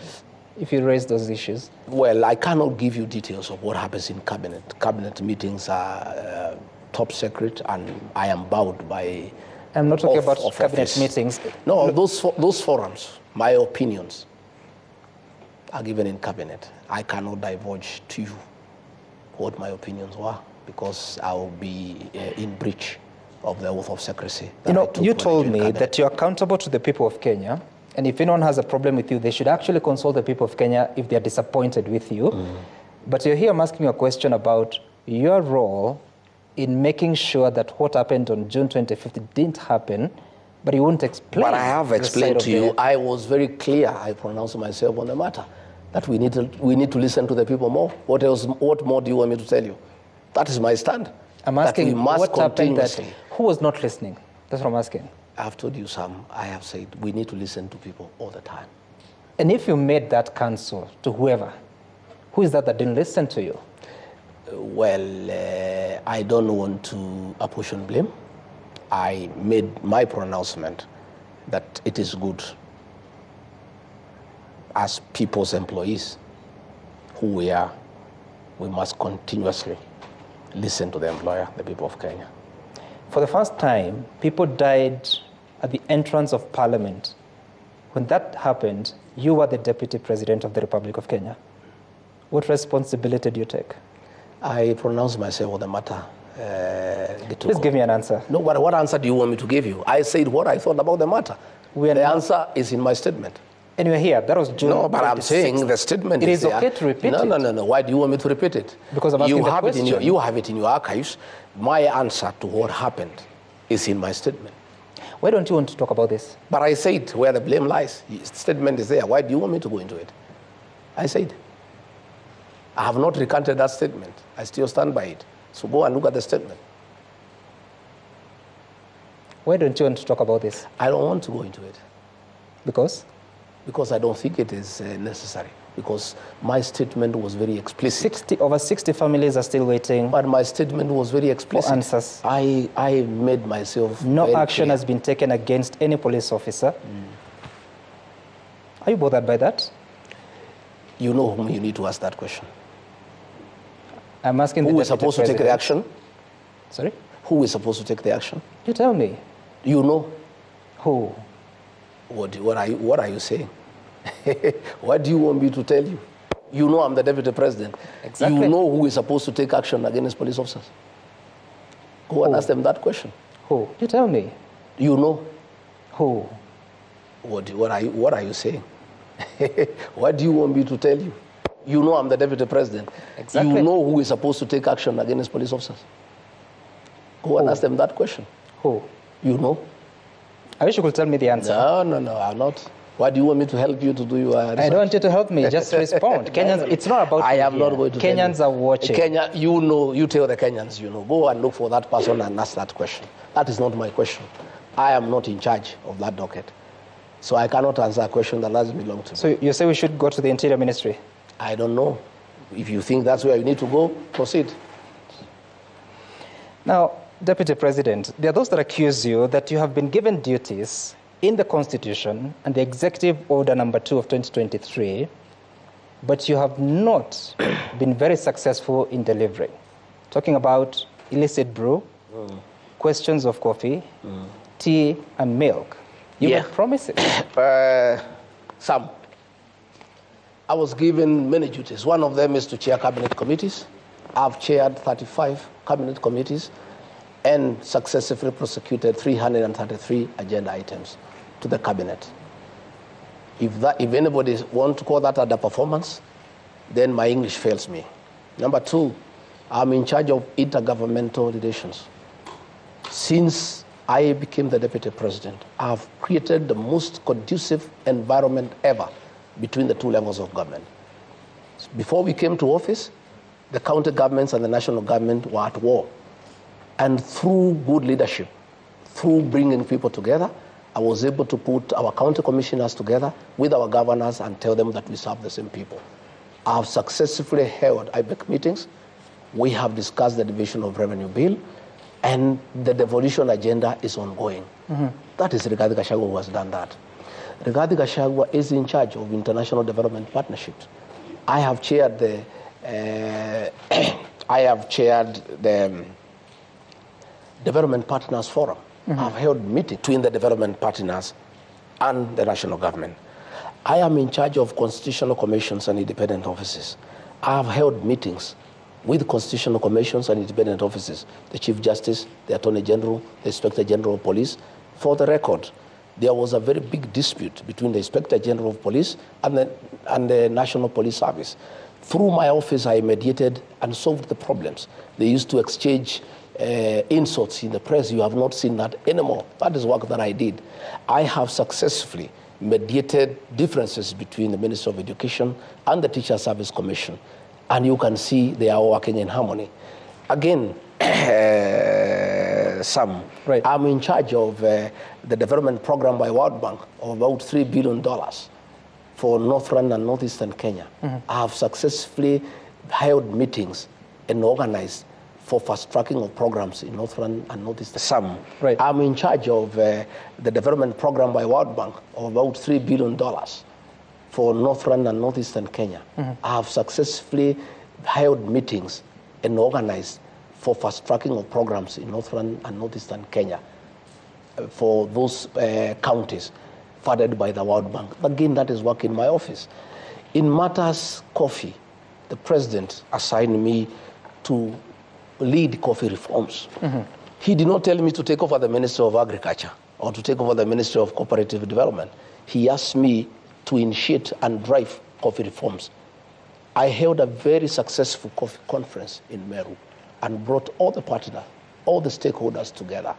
A: if you raised those issues?
B: Well, I cannot give you details of what happens in cabinet. Cabinet meetings are top secret, and I am bound by...
A: I'm not talking about cabinet meetings.
B: No, those forums, my opinions, are given in cabinet. I cannot divulge to you what my opinions were because I will be in breach of the oath of secrecy.
A: You know, you told me that you're accountable to the people of Kenya, and if anyone has a problem with you, they should actually consult the people of Kenya if they're disappointed with you. But you're here, I'm asking you a question about your role in making sure that what happened on June 25th didn't happen, but you won't explain.
B: But I have explained to you, I was very clear, I pronounced myself on the matter, that we need to listen to the people more. What else? What more do you want me to tell you? That is my stand.
A: I'm asking what happened that, who was not listening? That's what I'm asking.
B: I've told you, Sam, I have said we need to listen to people all the time.
A: And if you made that counsel to whoever, who is that didn't listen to you?
B: Well, I don't want to apportion blame. I made my pronouncement that it is good as people's employees who we are, we must continuously listen to the employer, the people of Kenya.
A: For the first time, people died at the entrance of Parliament. When that happened, you were the Deputy President of the Republic of Kenya. What responsibility do you take?
B: I pronounced myself on the matter.
A: Please give me an answer.
B: No, but what answer do you want me to give you? I said what I thought about the matter. The answer is in my statement.
A: And you're here. That was June.
B: No, but 26th. I'm saying the statement is there.
A: It is okay to repeat it.
B: No. Why do you want me to repeat it?
A: Because I'm asking the question.
B: You have it in your archives. My answer to what happened is in my statement.
A: Why don't you want to talk about this?
B: But I said where the blame lies. The statement is there. Why do you want me to go into it? I said. I have not recanted that statement. I still stand by it. So go and look at the statement.
A: Why don't you want to talk about this?
B: I don't want to go into it.
A: Because?
B: Because I don't think it is necessary. Because my statement was very explicit.
A: Over 60 families are still waiting.
B: But my statement was very explicit.
A: For answers.
B: I made myself
A: No action
B: clear.
A: has been taken against any police officer. Are you bothered by that?
B: You know whom you need to ask that question.
A: I'm asking
B: who is supposed to take the action?
A: Sorry?
B: Who is supposed to take the action?
A: You tell me.
B: You know.
A: Who?
B: What are you saying? What do you want me to tell you? You know I'm the deputy president.
A: Exactly.
B: You know who is supposed to take action against police officers. Go and ask them that question.
A: Who? You tell me.
B: You know.
A: Who?
B: What are you saying? What do you want me to tell you? You know I'm the deputy president.
A: Exactly.
B: You know who is supposed to take action against police officers. Go and ask them that question.
A: Who?
B: You know.
A: I wish you could tell me the answer.
B: No, I'm not. Why do you want me to help you to do your research?
A: I don't want you to help me. Just respond. Kenyans, it's not about
B: I am not going to
A: Kenyans are watching.
B: Kenya, you know, you tell the Kenyans, you know. Go and look for that person and ask that question. That is not my question. I am not in charge of that docket. So I cannot answer a question that doesn't belong to me.
A: So you say we should go to the Interior Ministry?
B: I don't know. If you think that's where you need to go, proceed.
A: Now, Deputy President, there are those that accuse you that you have been given duties in the Constitution and the Executive Order number 2 of 2023, but you have not been very successful in delivering. Talking about illicit brew, questions of coffee, tea, and milk. You made promises.
B: Some. I was given many duties. One of them is to chair cabinet committees. I've chaired 35 cabinet committees and successfully prosecuted 333 agenda items to the cabinet. If anybody wants to call that underperformance, then my English fails me. Number two, I'm in charge of intergovernmental relations. Since I became the deputy president, I've created the most conducive environment ever between the two levels of government. Before we came to office, the county governments and the national government were at war. And through good leadership, through bringing people together, I was able to put our county commissioners together with our governors and tell them that we serve the same people. I have successfully held IBEC meetings. We have discussed the division of revenue bill, and the devolution agenda is ongoing. That is Rigathi Gachagua who has done that. Rigathi Gachagua is in charge of international development partnerships. I have chaired the Development Partners Forum. I've held meetings between the development partners and the national government. I am in charge of constitutional commissions and independent offices. I have held meetings with constitutional commissions and independent offices, the Chief Justice, the Attorney General, the Inspector General of Police. For the record, there was a very big dispute between the Inspector General of Police and the National Police Service. Through my office, I mediated and solved the problems. They used to exchange insults in the press. You have not seen that anymore. That is work that I did. I have successfully mediated differences between the Ministry of Education and the Teacher Service Commission. And you can see they are working in harmony. Again, Sam,
A: right.
B: I'm in charge of the development program by World Bank of about $3 billion for Northern and Northeastern Kenya. I have successfully held meetings and organized for fast-tracking of programs in Northern and Northeastern. Sam,
A: right.
B: I'm in charge of the development program by World Bank of about $3 billion for Northern and Northeastern Kenya. I have successfully held meetings and organized for fast-tracking of programs in Northern and Northeastern Kenya for those counties funded by the World Bank. Again, that is work in my office. In matters coffee, the president assigned me to lead coffee reforms. He did not tell me to take over the Ministry of Agriculture. or to take over the Ministry of Cooperative Development, he asked me to initiate and drive coffee reforms. I held a very successful coffee conference in Meru and brought all the partners, all the stakeholders together.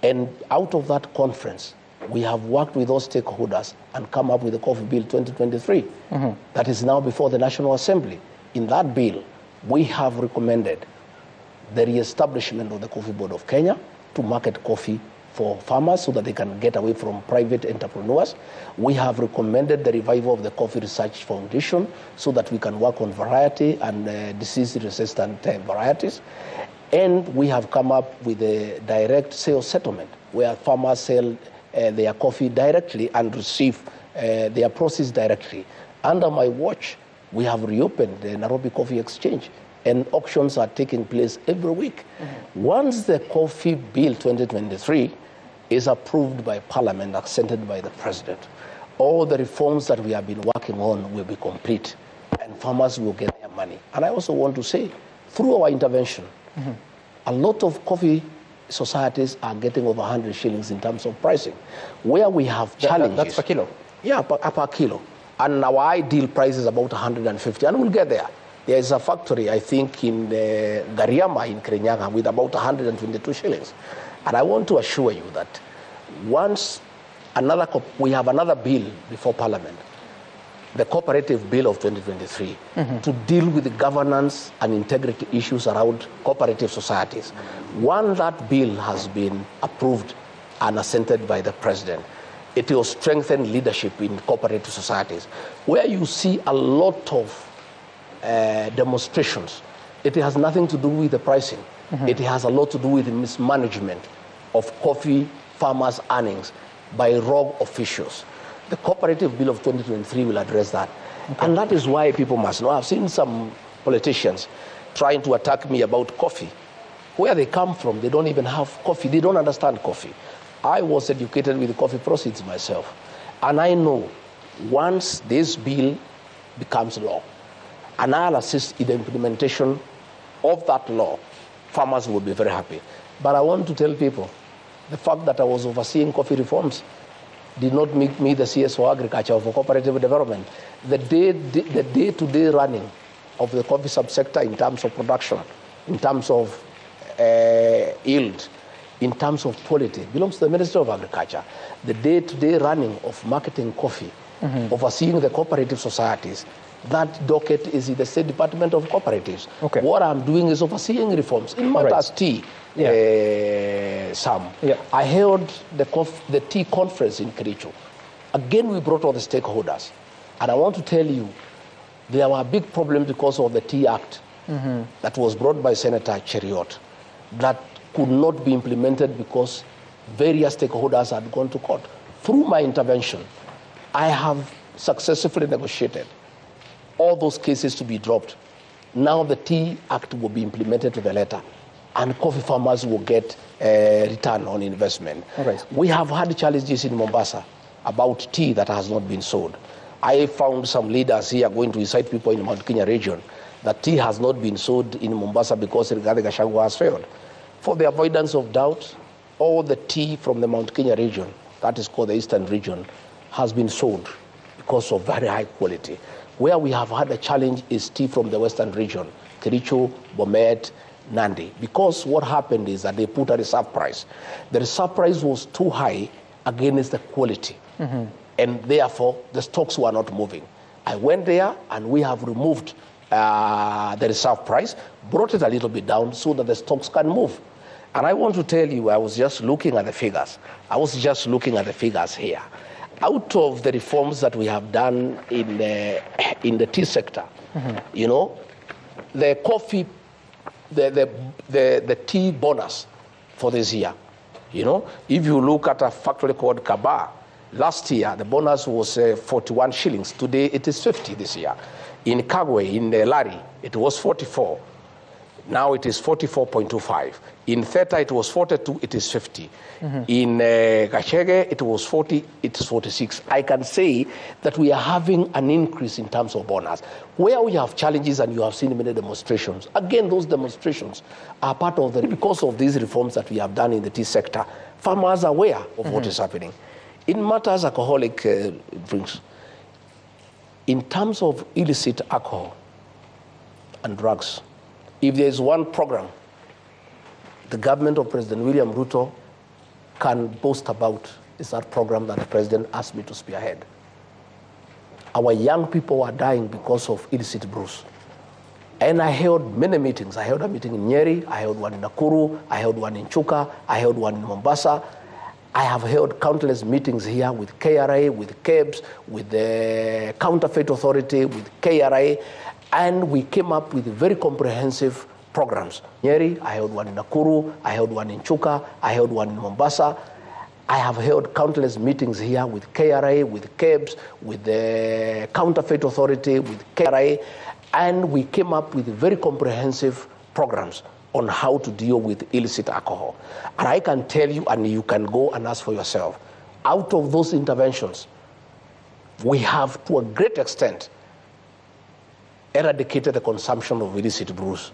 B: And out of that conference, we have worked with those stakeholders and come up with the Coffee Bill 2023 that is now before the National Assembly. In that bill, we have recommended the re-establishment of the Coffee Board of Kenya to market coffee for farmers so that they can get away from private entrepreneurs. We have recommended the revival of the Coffee Research Foundation so that we can work on variety and disease-resistant varieties. And we have come up with a direct sales settlement where farmers sell their coffee directly and receive their proceeds directly. Under my watch, we have reopened the Nairobi Coffee Exchange, and auctions are taking place every week. Once the Coffee Bill 2023 is approved by Parliament, accepted by the President, all the reforms that we have been working on will be complete, and farmers will get their money. And I also want to say, through our intervention, a lot of coffee societies are getting over 100 shillings in terms of pricing. Where we have challenges...
A: That's per kilo?
B: Yeah, per kilo. And our ideal price is about 150, and we'll get there. There is a factory, I think, in Gariama in Kirinyaga with about 122 shillings. And I want to assure you that once we have another bill before Parliament, the Cooperative Bill of 2023, to deal with the governance and integrity issues around cooperative societies. Once that bill has been approved and assented by the President, it will strengthen leadership in cooperative societies. Where you see a lot of demonstrations, it has nothing to do with the pricing. It has a lot to do with the mismanagement of coffee farmers' earnings by rogue officials. The Cooperative Bill of 2023 will address that. And that is why people must know. I've seen some politicians trying to attack me about coffee. Where they come from, they don't even have coffee. They don't understand coffee. I was educated with coffee proceeds myself. And I know once this bill becomes law, and I'll assist in the implementation of that law, farmers will be very happy. But I want to tell people, the fact that I was overseeing coffee reforms did not make me the CS for agriculture, for cooperative development. The day-to-day running of the coffee subsector in terms of production, in terms of yield, in terms of quality, belongs to the Ministry of Agriculture. The day-to-day running of marketing coffee, overseeing the cooperative societies, that docket is in the State Department of Cooperatives. Okay. What I'm doing is overseeing reforms. In matters tea, Sam, I held the tea conference in Kericho. Again, we brought all the stakeholders. And I want to tell you, there were big problems because of the Tea Act that was brought by Senator Cheriot that could not be implemented because various stakeholders had gone to court. Through my intervention, I have successfully negotiated all those cases to be dropped. Now the Tea Act will be implemented to the letter, and coffee farmers will get a return on investment. We have had challenges in Mombasa about tea that has not been sold. I found some leaders here going to incite people in the Mount Kenya region that tea has not been sold in Mombasa because Rigathi Gachagua has failed. For the avoidance of doubt, all the tea from the Mount Kenya region, that is called the Eastern region, has been sold because of very high quality. Where we have had a challenge is tea from the Western region, Kericho, Bomet, Nandi. Because what happened is that they put a reserve price. The reserve price was too high against the quality. And therefore, the stocks were not moving. I went there and we have removed the reserve price, brought it a little bit down so that the stocks can move. And I want to tell you, I was just looking at the figures. Here. Out of the reforms that we have done in the tea sector, you know, the coffee, the tea bonus for this year, you know, if you look at a factory called Kaba, last year the bonus was 41 shillings. Today it is 50 this year. In Kagwe, in Lari, it was 44. Now it is 44.25. In Theta, it was 42, it is 50. In Gachagua, it was 40, it is 46. I can say that we are having an increase in terms of bonus. Where we have challenges, and you have seen many demonstrations, again, those demonstrations are part of because of these reforms that we have done in the tea sector. Farmers are aware of what is happening. In matters alcoholic drinks, in terms of illicit alcohol and drugs, if there is one program the government of President William Ruto can boast about, is that program that the president asked me to spearhead. Our young people are dying because of illicit brews. And I held many meetings. I held a meeting in Nyeri, I held one in Nakuru, I held one in Chuka, I held one in Mombasa. I have held countless meetings here with KRA, with KEBS, with the Counterfeit Authority, with KRA, and we came up with very comprehensive programs. Nyeri, I held one in Nakuru, I held one in Chuka, I held one in Mombasa. I have held countless meetings here with KRA, with KEBS, with the Counterfeit Authority, with KRA, and we came up with very comprehensive programs on how to deal with illicit alcohol. And I can tell you, and you can go and ask for yourself, out of those interventions, we have, to a great extent, eradicated the consumption of illicit brews.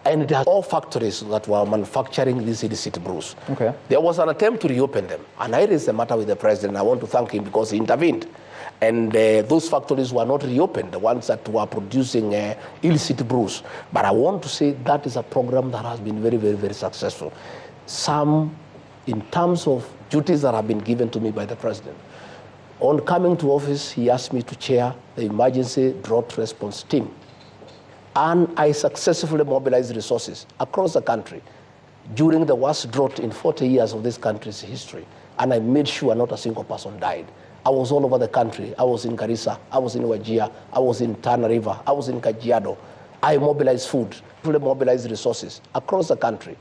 B: And it has all factories that were manufacturing these illicit brews.
A: Okay.
B: There was an attempt to reopen them, and I raised the matter with the president. I want to thank him because he intervened. And those factories were not reopened, the ones that were producing illicit brews. But I want to say that is a program that has been very, very, very successful. Some, in terms of duties that have been given to me by the president. On coming to office, he asked me to chair the emergency drought response team. And I successfully mobilized resources across the country during the worst drought in 40 years of this country's history. And I made sure not a single person died. I was all over the country. I was in Garissa, I was in Wajir, I was in Tana River, I was in Kajiado. I mobilized food, mobilized resources across the country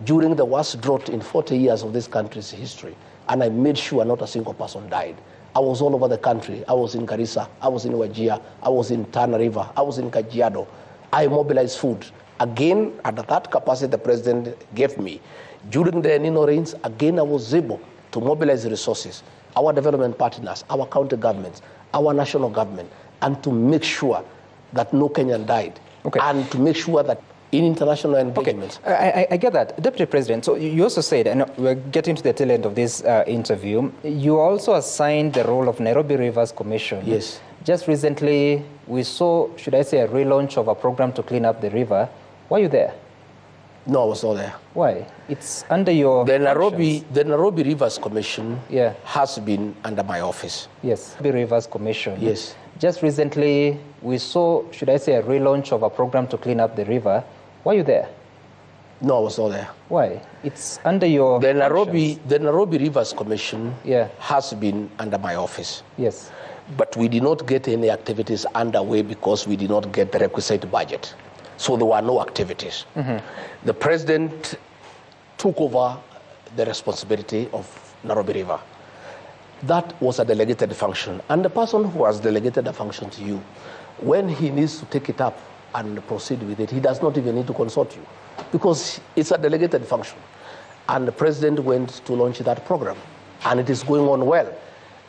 B: during the worst drought in 40 years of this country's history. And I made sure not a single person died. I was all over the country. I was in Garissa, I was in Wajir, I was in Tana River, I was in Kajiado. I mobilized food. Again, at that capacity the president gave me. During the El Nino rains, again I was able to mobilize resources, our development partners, our county governments, our national government, and to make sure that no Kenyan died.
A: Okay.
B: And to make sure that in international engagements.
A: Okay. I get that. Deputy President, so you also said, and we're getting to the tail end of this interview, you also assigned the role of Nairobi Rivers Commission.
B: Yes.
A: Just recently, we saw, should I say, a relaunch of a program to clean up the river. Were you there?
B: No, I was not there.
A: Why? It's under your
B: The Nairobi Rivers Commission
A: Yeah.
B: has been under my office.
A: Yes, the Rivers Commission.
B: Yes.
A: Just recently, we saw, should I say, a relaunch of a program to clean up the river. Were you there?
B: No, I was not there.
A: Why? It's under your
B: The Nairobi Rivers Commission
A: Yeah.
B: has been under my office.
A: Yes.
B: But we did not get any activities underway because we did not get the requisite budget. So there were no activities. The president took over the responsibility of Nairobi River. That was a delegated function. And the person who has delegated a function to you, when he needs to take it up and proceed with it, he does not even need to consult you because it's a delegated function. And the president went to launch that program, and it is going on well.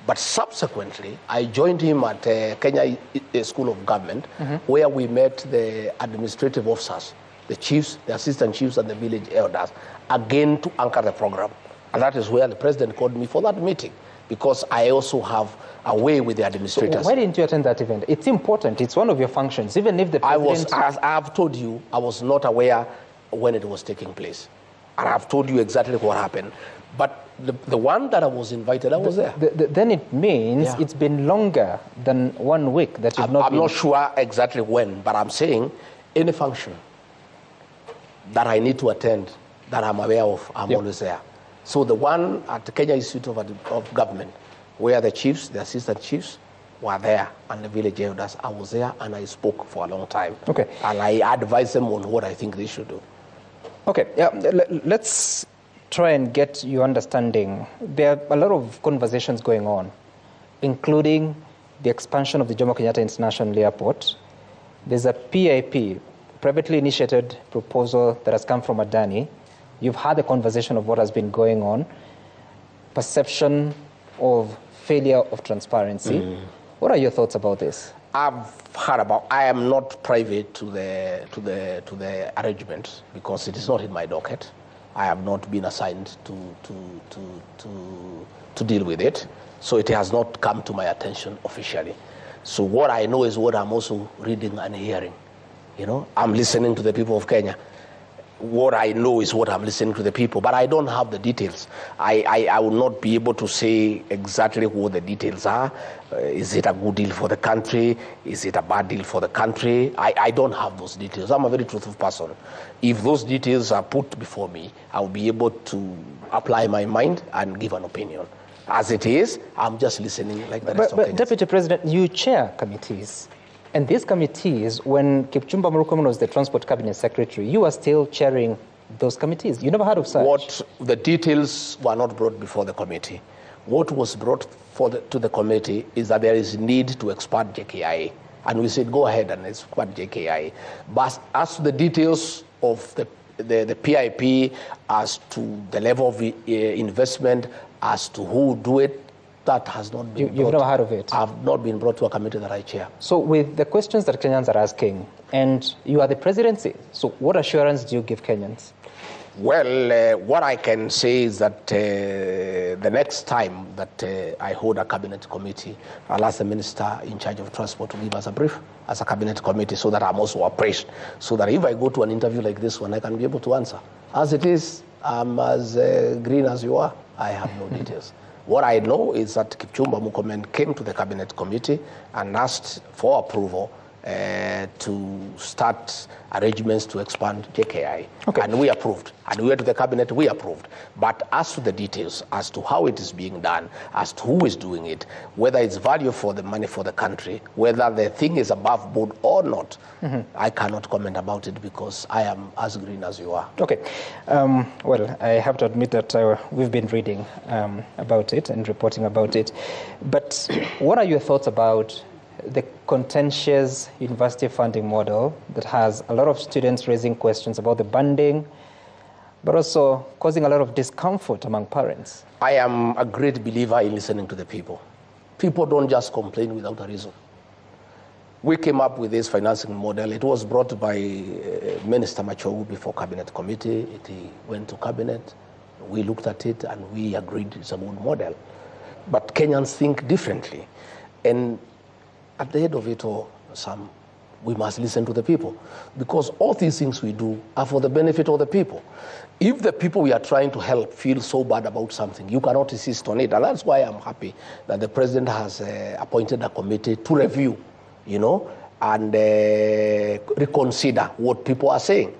B: But subsequently, I joined him at Kenya School of Government, where we met the administrative officers, the chiefs, the assistant chiefs, and the village elders, again to anchor the program. And that is where the president called me for that meeting, because I also have a way with the administrators.
A: So why didn't you attend that event? It's important. It's one of your functions, even if the president...
B: As I have told you, I was not aware when it was taking place. And I've told you exactly what happened. But the one that I was invited, I was there.
A: Then it means it's been longer than 1 week that you've not been...
B: I'm not sure exactly when, but I'm saying any function that I need to attend, that I'm aware of, I'm always there. So the one at the Kenya Institute of Government, where the chiefs, the assistant chiefs, were there, and the village elders, I was there, and I spoke for a long time.
A: Okay.
B: And I advised them on what I think they should do.
A: Okay, let's try and get your understanding. There are a lot of conversations going on, including the expansion of the Jomo Kenyatta International Airport. There's a PIP, privately initiated proposal that has come from Adani. You've had a conversation of what has been going on, perception of failure of transparency. What are your thoughts about this?
B: I've heard about. I am not privy to the arrangement because it is not in my docket. I have not been assigned to deal with it, so it has not come to my attention officially. So what I know is what I'm also reading and hearing. You know, I'm listening to the people of Kenya. What I know is what I'm listening to the people, but I don't have the details. I will not be able to say exactly what the details are. Is it a good deal for the country? Is it a bad deal for the country? I don't have those details. I'm a very truthful person. If those details are put before me, I'll be able to apply my mind and give an opinion. As it is, I'm just listening like the rest of Kenyans.
A: But Deputy President, you chair committees. And these committees, when Kipchumba Murkomen was the Transport Cabinet Secretary, you are still chairing those committees. You never heard of such?
B: The details were not brought before the committee. What was brought to the committee is that there is need to expand JKIA. And we said, go ahead and expand JKIA. But as to the details of the PIP, as to the level of investment, as to who do it, that has not been
A: You've never heard of it?
B: I've not been brought to a committee that I chair.
A: So with the questions that Kenyans are asking, and you are the presidency, so what assurance do you give Kenyans?
B: Well, what I can say is that the next time that I hold a cabinet committee, I'll ask the minister in charge of transport to give us a brief as a cabinet committee so that I'm also appraised, so that if I go to an interview like this one, I can be able to answer. As it is, I'm as green as you are. I have no details. What I know is that Kipchumba Murkomen came to the cabinet committee and asked for approval to start arrangements to expand JKI. Okay. And we approved. And we went to the cabinet, we approved. But as to the details, as to how it is being done, as to who is doing it, whether it's value for the money for the country, whether the thing is above board or not, I cannot comment about it because I am as green as you are.
A: Okay. Well, I have to admit that we've been reading about it and reporting about it. But what are your thoughts about the contentious university funding model that has a lot of students raising questions about the banding, but also causing a lot of discomfort among parents?
B: I am a great believer in listening to the people. People don't just complain without a reason. We came up with this financing model. It was brought by Minister Machogu before Cabinet Committee. It went to Cabinet. We looked at it and we agreed it's a good model. But Kenyans think differently. And at the end of it all, Sam, we must listen to the people because all these things we do are for the benefit of the people. If the people we are trying to help feel so bad about something, you cannot insist on it. And that's why I'm happy that the president has appointed a committee to review, and reconsider what people are saying.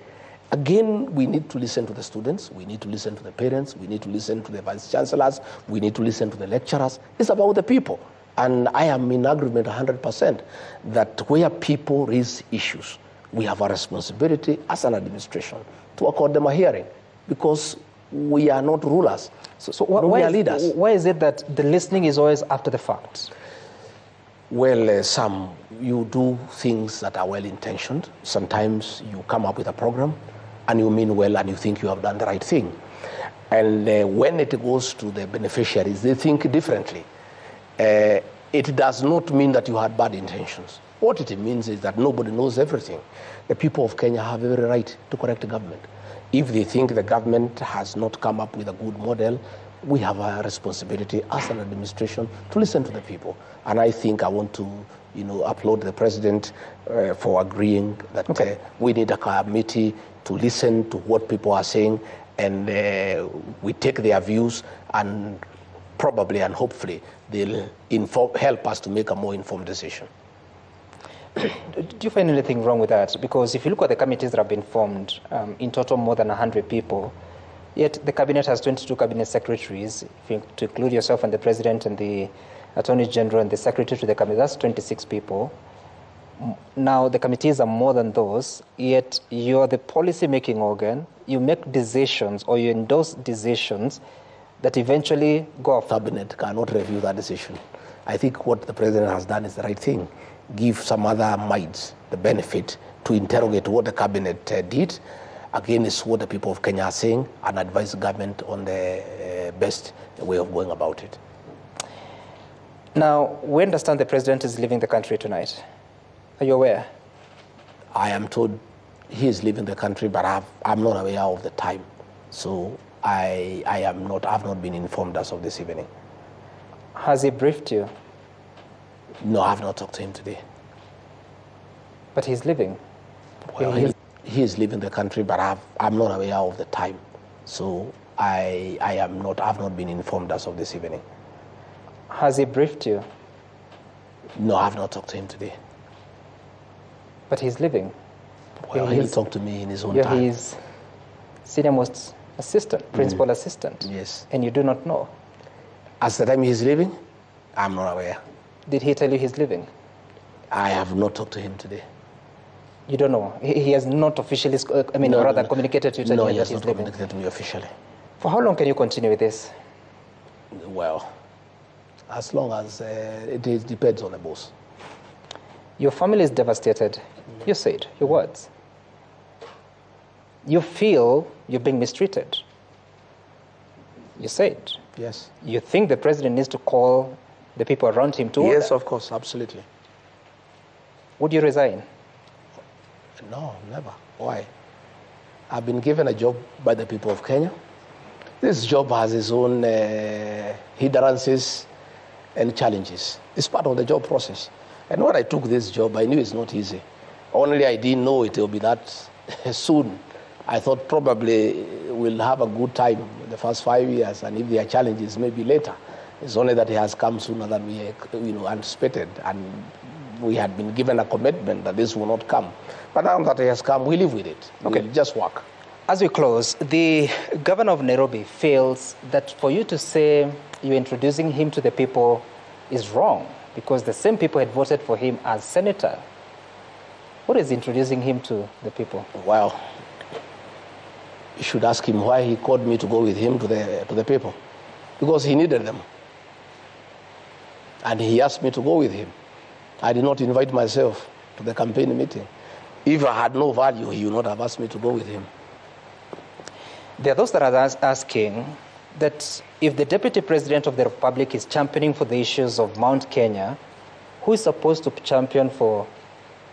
B: Again, we need to listen to the students, we need to listen to the parents, we need to listen to the vice chancellors, we need to listen to the lecturers. It's about the people. And I am in agreement 100% that where people raise issues, we have a responsibility as an administration to accord them a hearing because we are not rulers.
A: So
B: we are leaders.
A: Why is it that the listening is always after the fact?
B: Well, Sam, you do things that are well-intentioned. Sometimes you come up with a program and you mean well and you think you have done the right thing. And when it goes to the beneficiaries, they think differently. It does not mean that you had bad intentions. What it means is that nobody knows everything. The people of Kenya have every right to correct the government. If they think the government has not come up with a good model, we have a responsibility as an administration to listen to the people. And I think I want to, applaud the president for agreeing that we need a committee to listen to what people are saying, and we take their views and probably and hopefully they'll help us to make a more informed decision.
A: Do you find anything wrong with that? Because if you look at the committees that have been formed, in total more than 100 people, yet the cabinet has 22 cabinet secretaries, if you to include yourself and the president and the attorney general and the secretary to the cabinet, that's 26 people. Now the committees are more than those, yet you're the policy-making organ, you make decisions or you endorse decisions that eventually go off.
B: Cabinet cannot review that decision. I think what the president has done is the right thing. Give some other minds the benefit to interrogate what the cabinet did against what the people of Kenya are saying and advise the government on the best way of going about it.
A: Now, we understand the president is leaving the country tonight. Are you aware?
B: I am told he is leaving the country, but I'm not aware of the time. So I've not been informed as of this evening.
A: Has he briefed you?
B: No, I have not talked to him today.
A: But he's leaving.
B: Well, he is leaving the country, but I'm not aware of the time. So I've not been informed as of this evening.
A: Has he briefed you?
B: No, I have not talked to him today.
A: But he's leaving.
B: Well, he'll talk to me in his own time.
A: You're his senior-most assistant, principal assistant.
B: Yes.
A: And you do not know?
B: As the time he's leaving, I'm not aware.
A: Did he tell you he's leaving?
B: I have not talked to him today.
A: You don't know? He has not officially, communicated to you
B: No,
A: that
B: he has
A: he's
B: not
A: leaving?
B: communicated to me officially.
A: For how long can you continue with this?
B: Well, as long as it depends on the boss.
A: Your family is devastated. You said your words. You feel you're being mistreated. You said.
B: Yes.
A: You think the president needs to call the people around him to
B: Yes,
A: order.
B: of course, absolutely.
A: Would you resign?
B: No, never. Why? I've been given a job by the people of Kenya. This job has its own hindrances and challenges. It's part of the job process. And when I took this job, I knew it's not easy. Only I didn't know it will be that soon. I thought probably we'll have a good time the first 5 years, and if there are challenges, maybe later. It's only that it has come sooner than we anticipated, and we had been given a commitment that this will not come. But now that it has come, we live with it.
A: Okay.
B: We'll just work.
A: As we close, the governor of Nairobi feels that for you to say you're introducing him to the people is wrong, because the same people had voted for him as senator. What is introducing him to the people?
B: Well, you should ask him why he called me to go with him to the people. Because he needed them. And he asked me to go with him. I did not invite myself to the campaign meeting. If I had no value, he would not have asked me to go with him.
A: There are those that are asking that if the Deputy President of the Republic is championing for the issues of Mount Kenya, who is supposed to champion for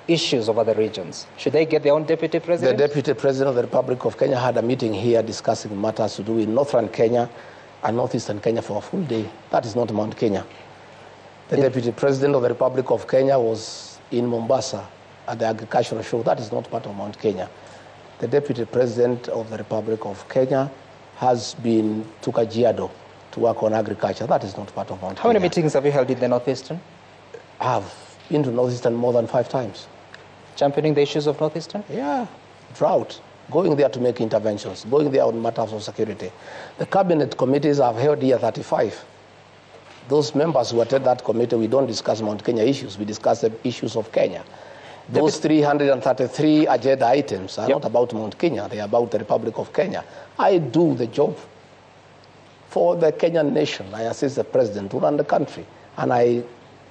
A: issues of other regions? Should they get their own Deputy President?
B: The Deputy President of the Republic of Kenya had a meeting here discussing matters to do with Northern Kenya and Northeastern Kenya for a full day. That is not Mount Kenya. The Deputy President of the Republic of Kenya was in Mombasa at the agricultural show. That is not part of Mount Kenya. The Deputy President of the Republic of Kenya has been to Kajiado to work on agriculture. That is not part of Mount Kenya.
A: How many meetings have you held in the Northeastern?
B: I have been to Northeastern more than 5 times.
A: Championing the issues of Northeastern?
B: Yeah, drought. Going there to make interventions. Going there on matters of security. The cabinet committees have held here 35. Those members who attend that committee, we don't discuss Mount Kenya issues. We discuss the issues of Kenya. Those 333 agenda items are not about Mount Kenya. They are about the Republic of Kenya. I do the job for the Kenyan nation. I assist the president to run the country. And I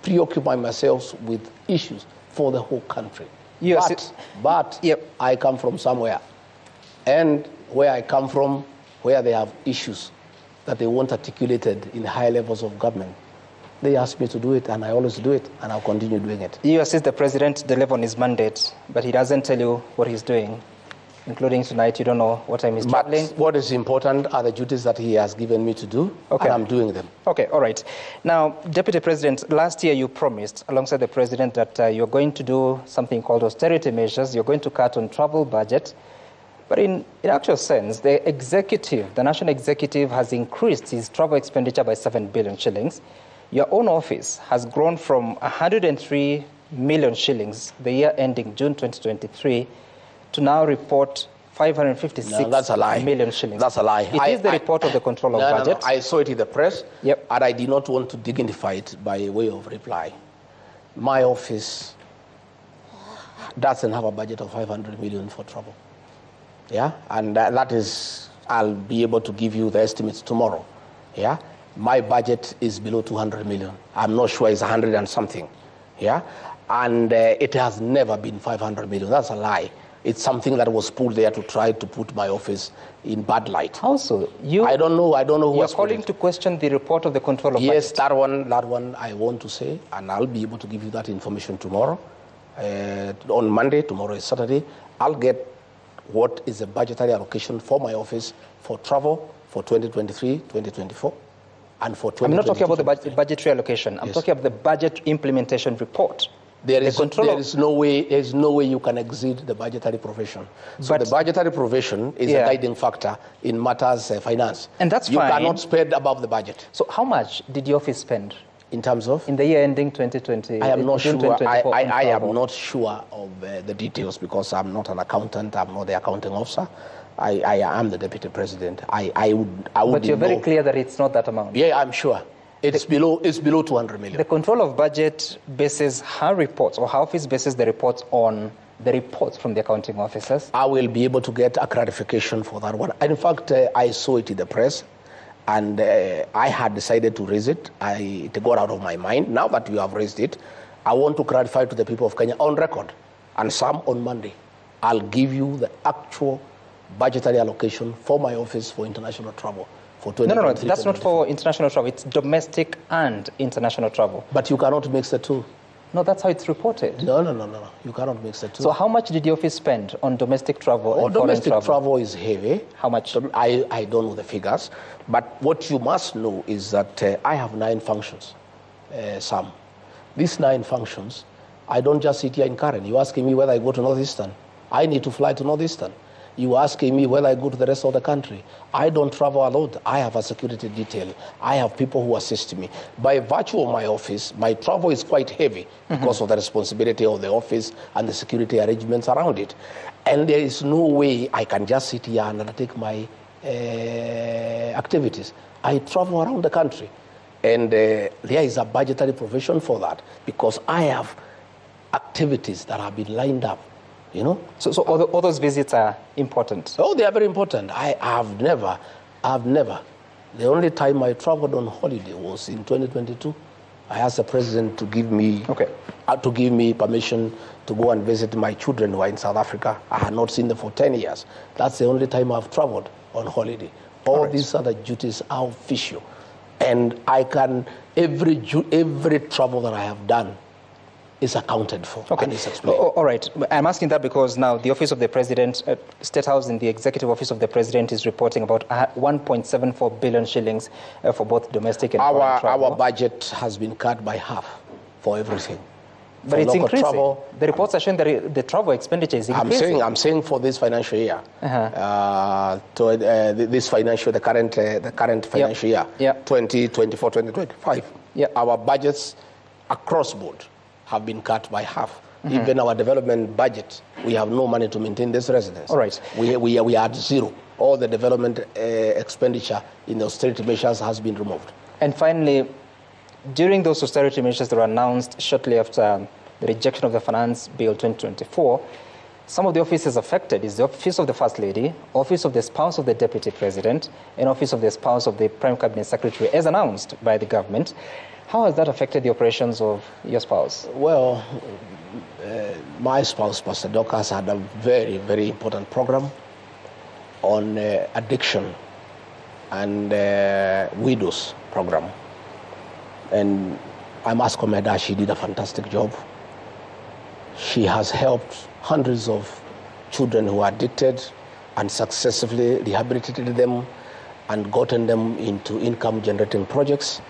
B: preoccupy myself with issues for the whole country. But I come from somewhere. And where I come from, where they have issues that they want articulated in high levels of government, they ask me to do it, and I always do it, and I'll continue doing it.
A: You assist the president deliver on his mandate, but he doesn't tell you what he's doing, including tonight. You don't know what time he's traveling.
B: But what is important are the duties that he has given me to do, and I'm doing them.
A: Okay, all right. Now, Deputy President, last year you promised, alongside the president, that you're going to do something called austerity measures. You're going to cut on travel budget. But in actual sense, the national executive has increased his travel expenditure by 7 billion shillings. Your own office has grown from 103 million shillings the year ending June 2023 to now report 556 million shillings.
B: That's a lie.
A: It is the report of the control of budget.
B: No, I saw it in the press, and I did not want to dignify it by way of reply. My office doesn't have a budget of 500 million for travel. Yeah, and that is, I'll be able to give you the estimates tomorrow. Yeah, my budget is below 200 million. I'm not sure it's 100 and something. Yeah, And it has never been 500 million. That's a lie. It's something that was put there to try to put my office in bad light.
A: How so?
B: I don't know who
A: you're calling to question the report of the control of
B: Yes,
A: budget.
B: that one I want to say, and I'll be able to give you that information tomorrow. On Monday, tomorrow is Saturday, I'll get what is the budgetary allocation for my office for travel for 2023, 2024, and for 2023.
A: I'm not talking about the budgetary allocation. I'm talking about the budget implementation report.
B: There is no way you can exceed the budgetary provision. So the budgetary provision is a guiding factor in matters finance.
A: And that's fine.
B: You cannot spend above the budget.
A: So how much did the office spend?
B: In terms of?
A: In the year ending 2020.
B: I am not sure. I am not sure of the details because I'm not an accountant. I'm not the accounting officer. I am the deputy president. I would.
A: But you're very clear that it's not that amount.
B: Yeah, I'm sure. It's below 200 million.
A: The control of budget bases her reports, or her office bases the reports on the reports from the accounting officers.
B: I will be able to get a clarification for that one. In fact, I saw it in the press, and I had decided to raise it. It got out of my mind. Now that you have raised it, I want to clarify to the people of Kenya on record, and some on Monday. I'll give you the actual budgetary allocation for my office for international travel.
A: No, that's not for international travel. It's domestic and international travel.
B: But you cannot mix the two.
A: No, that's how it's reported.
B: No. You cannot mix the two.
A: So how much did the office spend on domestic travel and foreign travel?
B: Domestic travel is heavy.
A: How much?
B: I don't know the figures. But what you must know is that I have 9 functions, Sam. These 9 functions, I don't just sit here in Karen. You're asking me whether I go to Northeastern. I need to fly to Northeastern. You asking me whether I go to the rest of the country. I don't travel alone. I have a security detail. I have people who assist me. By virtue of my office, my travel is quite heavy because of the responsibility of the office and the security arrangements around it. And there is no way I can just sit here and undertake my activities. I travel around the country. And there is a budgetary provision for that because I have activities that have been lined up. You know?
A: So all those visits are important?
B: Oh, they are very important. I've never. The only time I traveled on holiday was in 2022. I asked the president to give me permission to go and visit my children who are in South Africa. I had not seen them for 10 years. That's the only time I've traveled on holiday. All these other duties are official. And I can, every travel that I have done is accounted for and is explained.
A: All right. I'm asking that because now the Office of the President, State House in the Executive Office of the President is reporting about 1.74 billion shillings for both domestic and foreign travel.
B: Our budget has been cut by half for everything.
A: But it's increasing. Travel, the reports are showing that the travel expenditure is increasing.
B: I'm saying for this financial year, the current financial year, 2024, 2025, our budgets across board have been cut by half. Even our development budget, we have no money to maintain this residence.
A: All right.
B: We are at zero. All the development expenditure in the austerity measures has been removed.
A: And finally, during those austerity measures that were announced shortly after the rejection of the Finance Bill 2024, some of the offices affected is the Office of the First Lady, Office of the Spouse of the Deputy President, and Office of the Spouse of the Prime Cabinet Secretary, as announced by the government. How has that affected the operations of your spouse?
B: Well, my spouse, Pastor Dorcas, had a very, very important program on addiction and widows program. And I must commend her. She did a fantastic job. She has helped hundreds of children who are addicted and successfully rehabilitated them and gotten them into income-generating projects,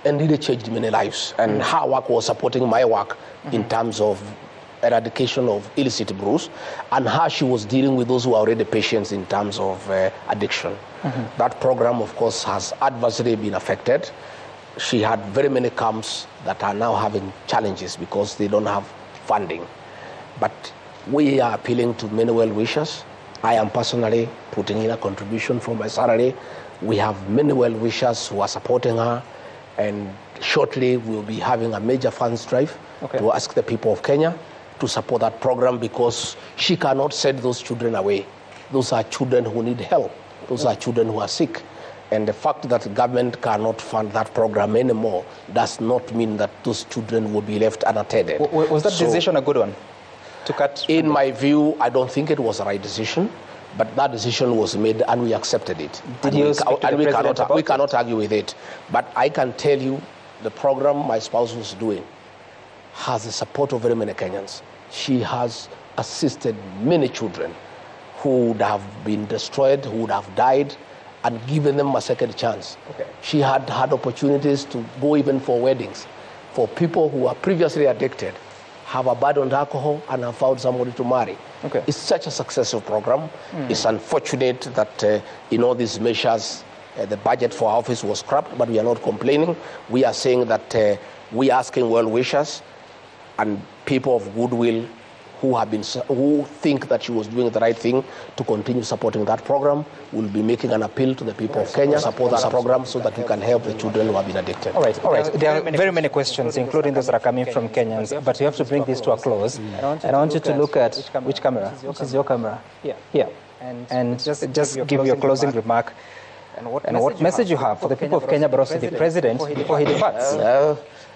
B: and really changed many lives. And her work was supporting my work in terms of eradication of illicit brews, and how she was dealing with those who are already patients in terms of addiction. That program, of course, has adversely been affected. She had very many camps that are now having challenges because they don't have funding. But we are appealing to many well-wishers. I am personally putting in a contribution from my salary. We have many well-wishers who are supporting her. And shortly, we'll be having a major funds drive to ask the people of Kenya to support that program because she cannot send those children away. Those are children who need help. Those are children who are sick. And the fact that the government cannot fund that program anymore does not mean that those children will be left unattended.
A: Was that decision a good one to cut?
B: In my view, I don't think it was the right decision, but that decision was made and we accepted it.
A: Did you speak to the president about it?
B: We cannot argue with it. But I can tell you the program my spouse was doing has the support of very many Kenyans. She has assisted many children who would have been destroyed, who would have died, and given them a second chance.
A: Okay.
B: She had had opportunities to go even for weddings for people who were previously addicted, have abandoned alcohol, and have found somebody to marry.
A: Okay.
B: It's such a successful program. It's unfortunate that in all these measures, the budget for our office was scrapped, but we are not complaining. We are saying that we are asking well-wishers and people of goodwill who think that she was doing the right thing to continue supporting that program. We'll be making an appeal to the people of Kenya, support that program so that we can help the children who have been addicted.
A: All right. There are very many questions, including those that are coming from Kenyans, but you have to bring this to a close. And I want you to look at which camera? Which is your camera? Here. And just give your closing remark. And what message you have for the people of Kenya, but also the president before he departs.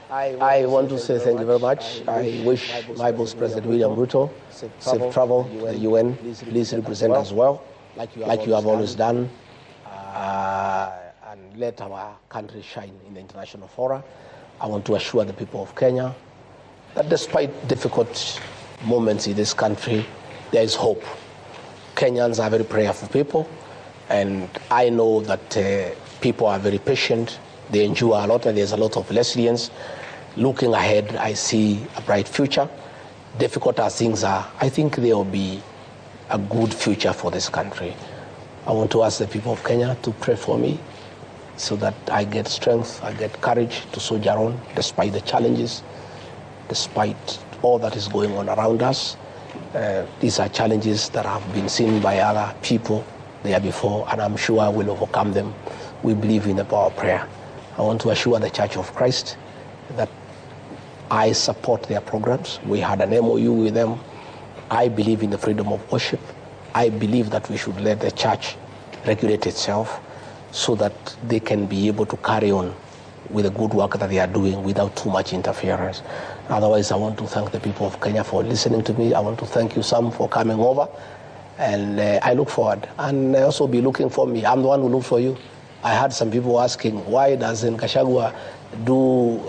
B: I want to say thank you very much. I wish my boss, President William Ruto, safe travel to the UN. Please represent us well, like you have always done, and let our country shine in the international fora. I want to assure the people of Kenya that despite difficult moments in this country, there is hope. Kenyans are very prayerful people, and I know that people are very patient. They endure a lot, and there's a lot of resilience. Looking ahead, I see a bright future. Difficult as things are, I think there will be a good future for this country. I want to ask the people of Kenya to pray for me so that I get strength, I get courage to soldier on despite the challenges, despite all that is going on around us. These are challenges that have been seen by other people there before, and I'm sure I will overcome them. We believe in the power of prayer. I want to assure the Church of Christ that I support their programs. We had an MOU with them. I believe in the freedom of worship. I believe that we should let the church regulate itself so that they can be able to carry on with the good work that they are doing without too much interference. Otherwise, I want to thank the people of Kenya for listening to me. I want to thank you, Sam, for coming over. And I look forward. And I also be looking for me. I'm the one who looks for you. I had some people asking, why doesn't Gachagua do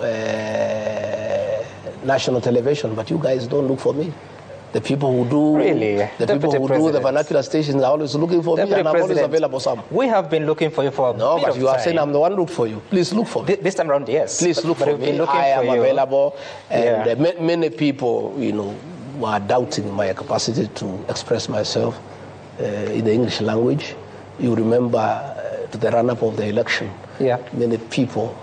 B: national television? But you guys don't look for me. The people who do the people who do the vernacular stations are always looking for me, and I'm always available. Sam,
A: we have been looking for you for a bit of time. No, but you are saying I'm the one who look for you. Please look for me. This time around, yes. Please look for me. I am available, and many people, were doubting my capacity to express myself in the English language. You remember to the run-up of the election, many people,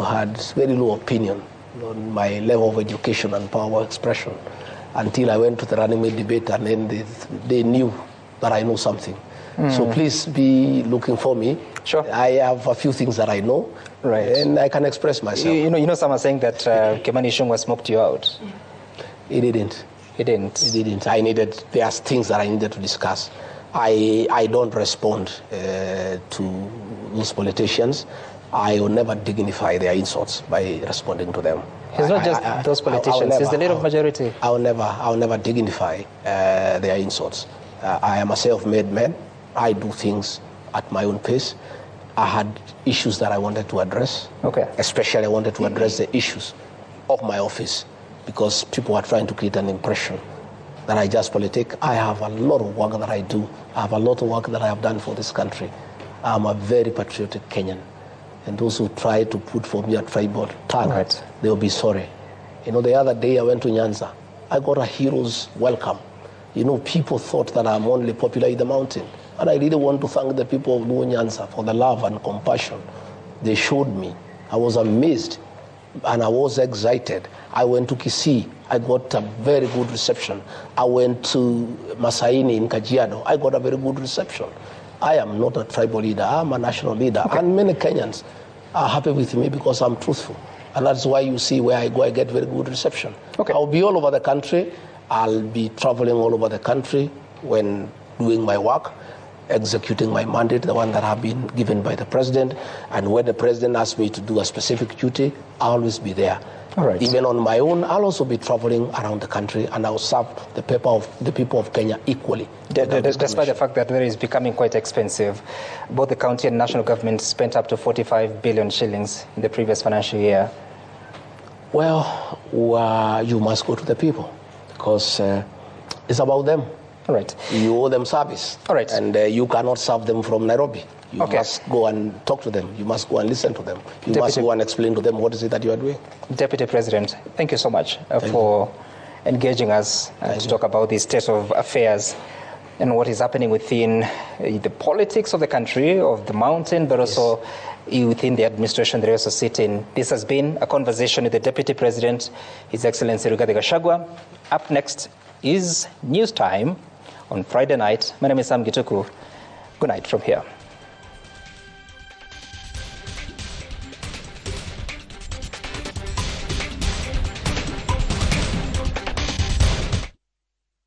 A: had very low opinion on my level of education and power of expression, until I went to the running mate debate, and then they knew that I know something. So please be looking for me. Sure. I have a few things that I know, and I can express myself. You know, some are saying that Kimani Ichung'wah smoked you out. He didn't. He didn't. He didn't. There's things that I needed to discuss. I don't respond to those politicians. I will never dignify their insults by responding to them. He's not just those politicians, he's the leader of majority. I will never dignify their insults. I am a self-made man. I do things at my own pace. I had issues that I wanted to address. Okay. Especially I wanted to address the issues of my office, because people are trying to create an impression that I just politic. I have a lot of work that I do. I have a lot of work that I have done for this country. I'm a very patriotic Kenyan. And those who try to put for me a tribal tag, they will be sorry. The other day I went to Nyanza. I got a hero's welcome. People thought that I'm only popular in the mountain. And I really want to thank the people of Nyanza for the love and compassion they showed me. I was amazed and I was excited. I went to Kisii. I got a very good reception. I went to Masaini in Kajiado. I got a very good reception. I am not a tribal leader. I'm a national leader. Okay. And many Kenyans are happy with me because I'm truthful. And that's why you see where I go, I get very good reception. Okay. I'll be all over the country. I'll be traveling all over the country when doing my work.
B: executing my mandate, the one that have been given by the president. And when the president asks me to do a specific duty, I'll always be there.
A: All right.
B: Even on my own, I'll also be traveling around the country, and I'll serve the people of Kenya equally.
A: Despite the fact that it is becoming quite expensive, both the county and national government spent up to 45 billion shillings in the previous financial year.
B: Well, you must go to the people, because it's about them.
A: All right.
B: You owe them service.
A: All right.
B: And you cannot serve them from Nairobi. You must go and talk to them. You must go and listen to them. You must go and explain to them what is it that you are doing. Deputy
A: President, thank you so much for engaging us to talk about the state of affairs and what is happening within the politics of the country, of the mountain, but also within the administration that you also sit in. This has been a conversation with the Deputy President, His Excellency Rigathi Gachagua. Up next is News Time on Friday night. My name is Sam Gituku. Good night from here.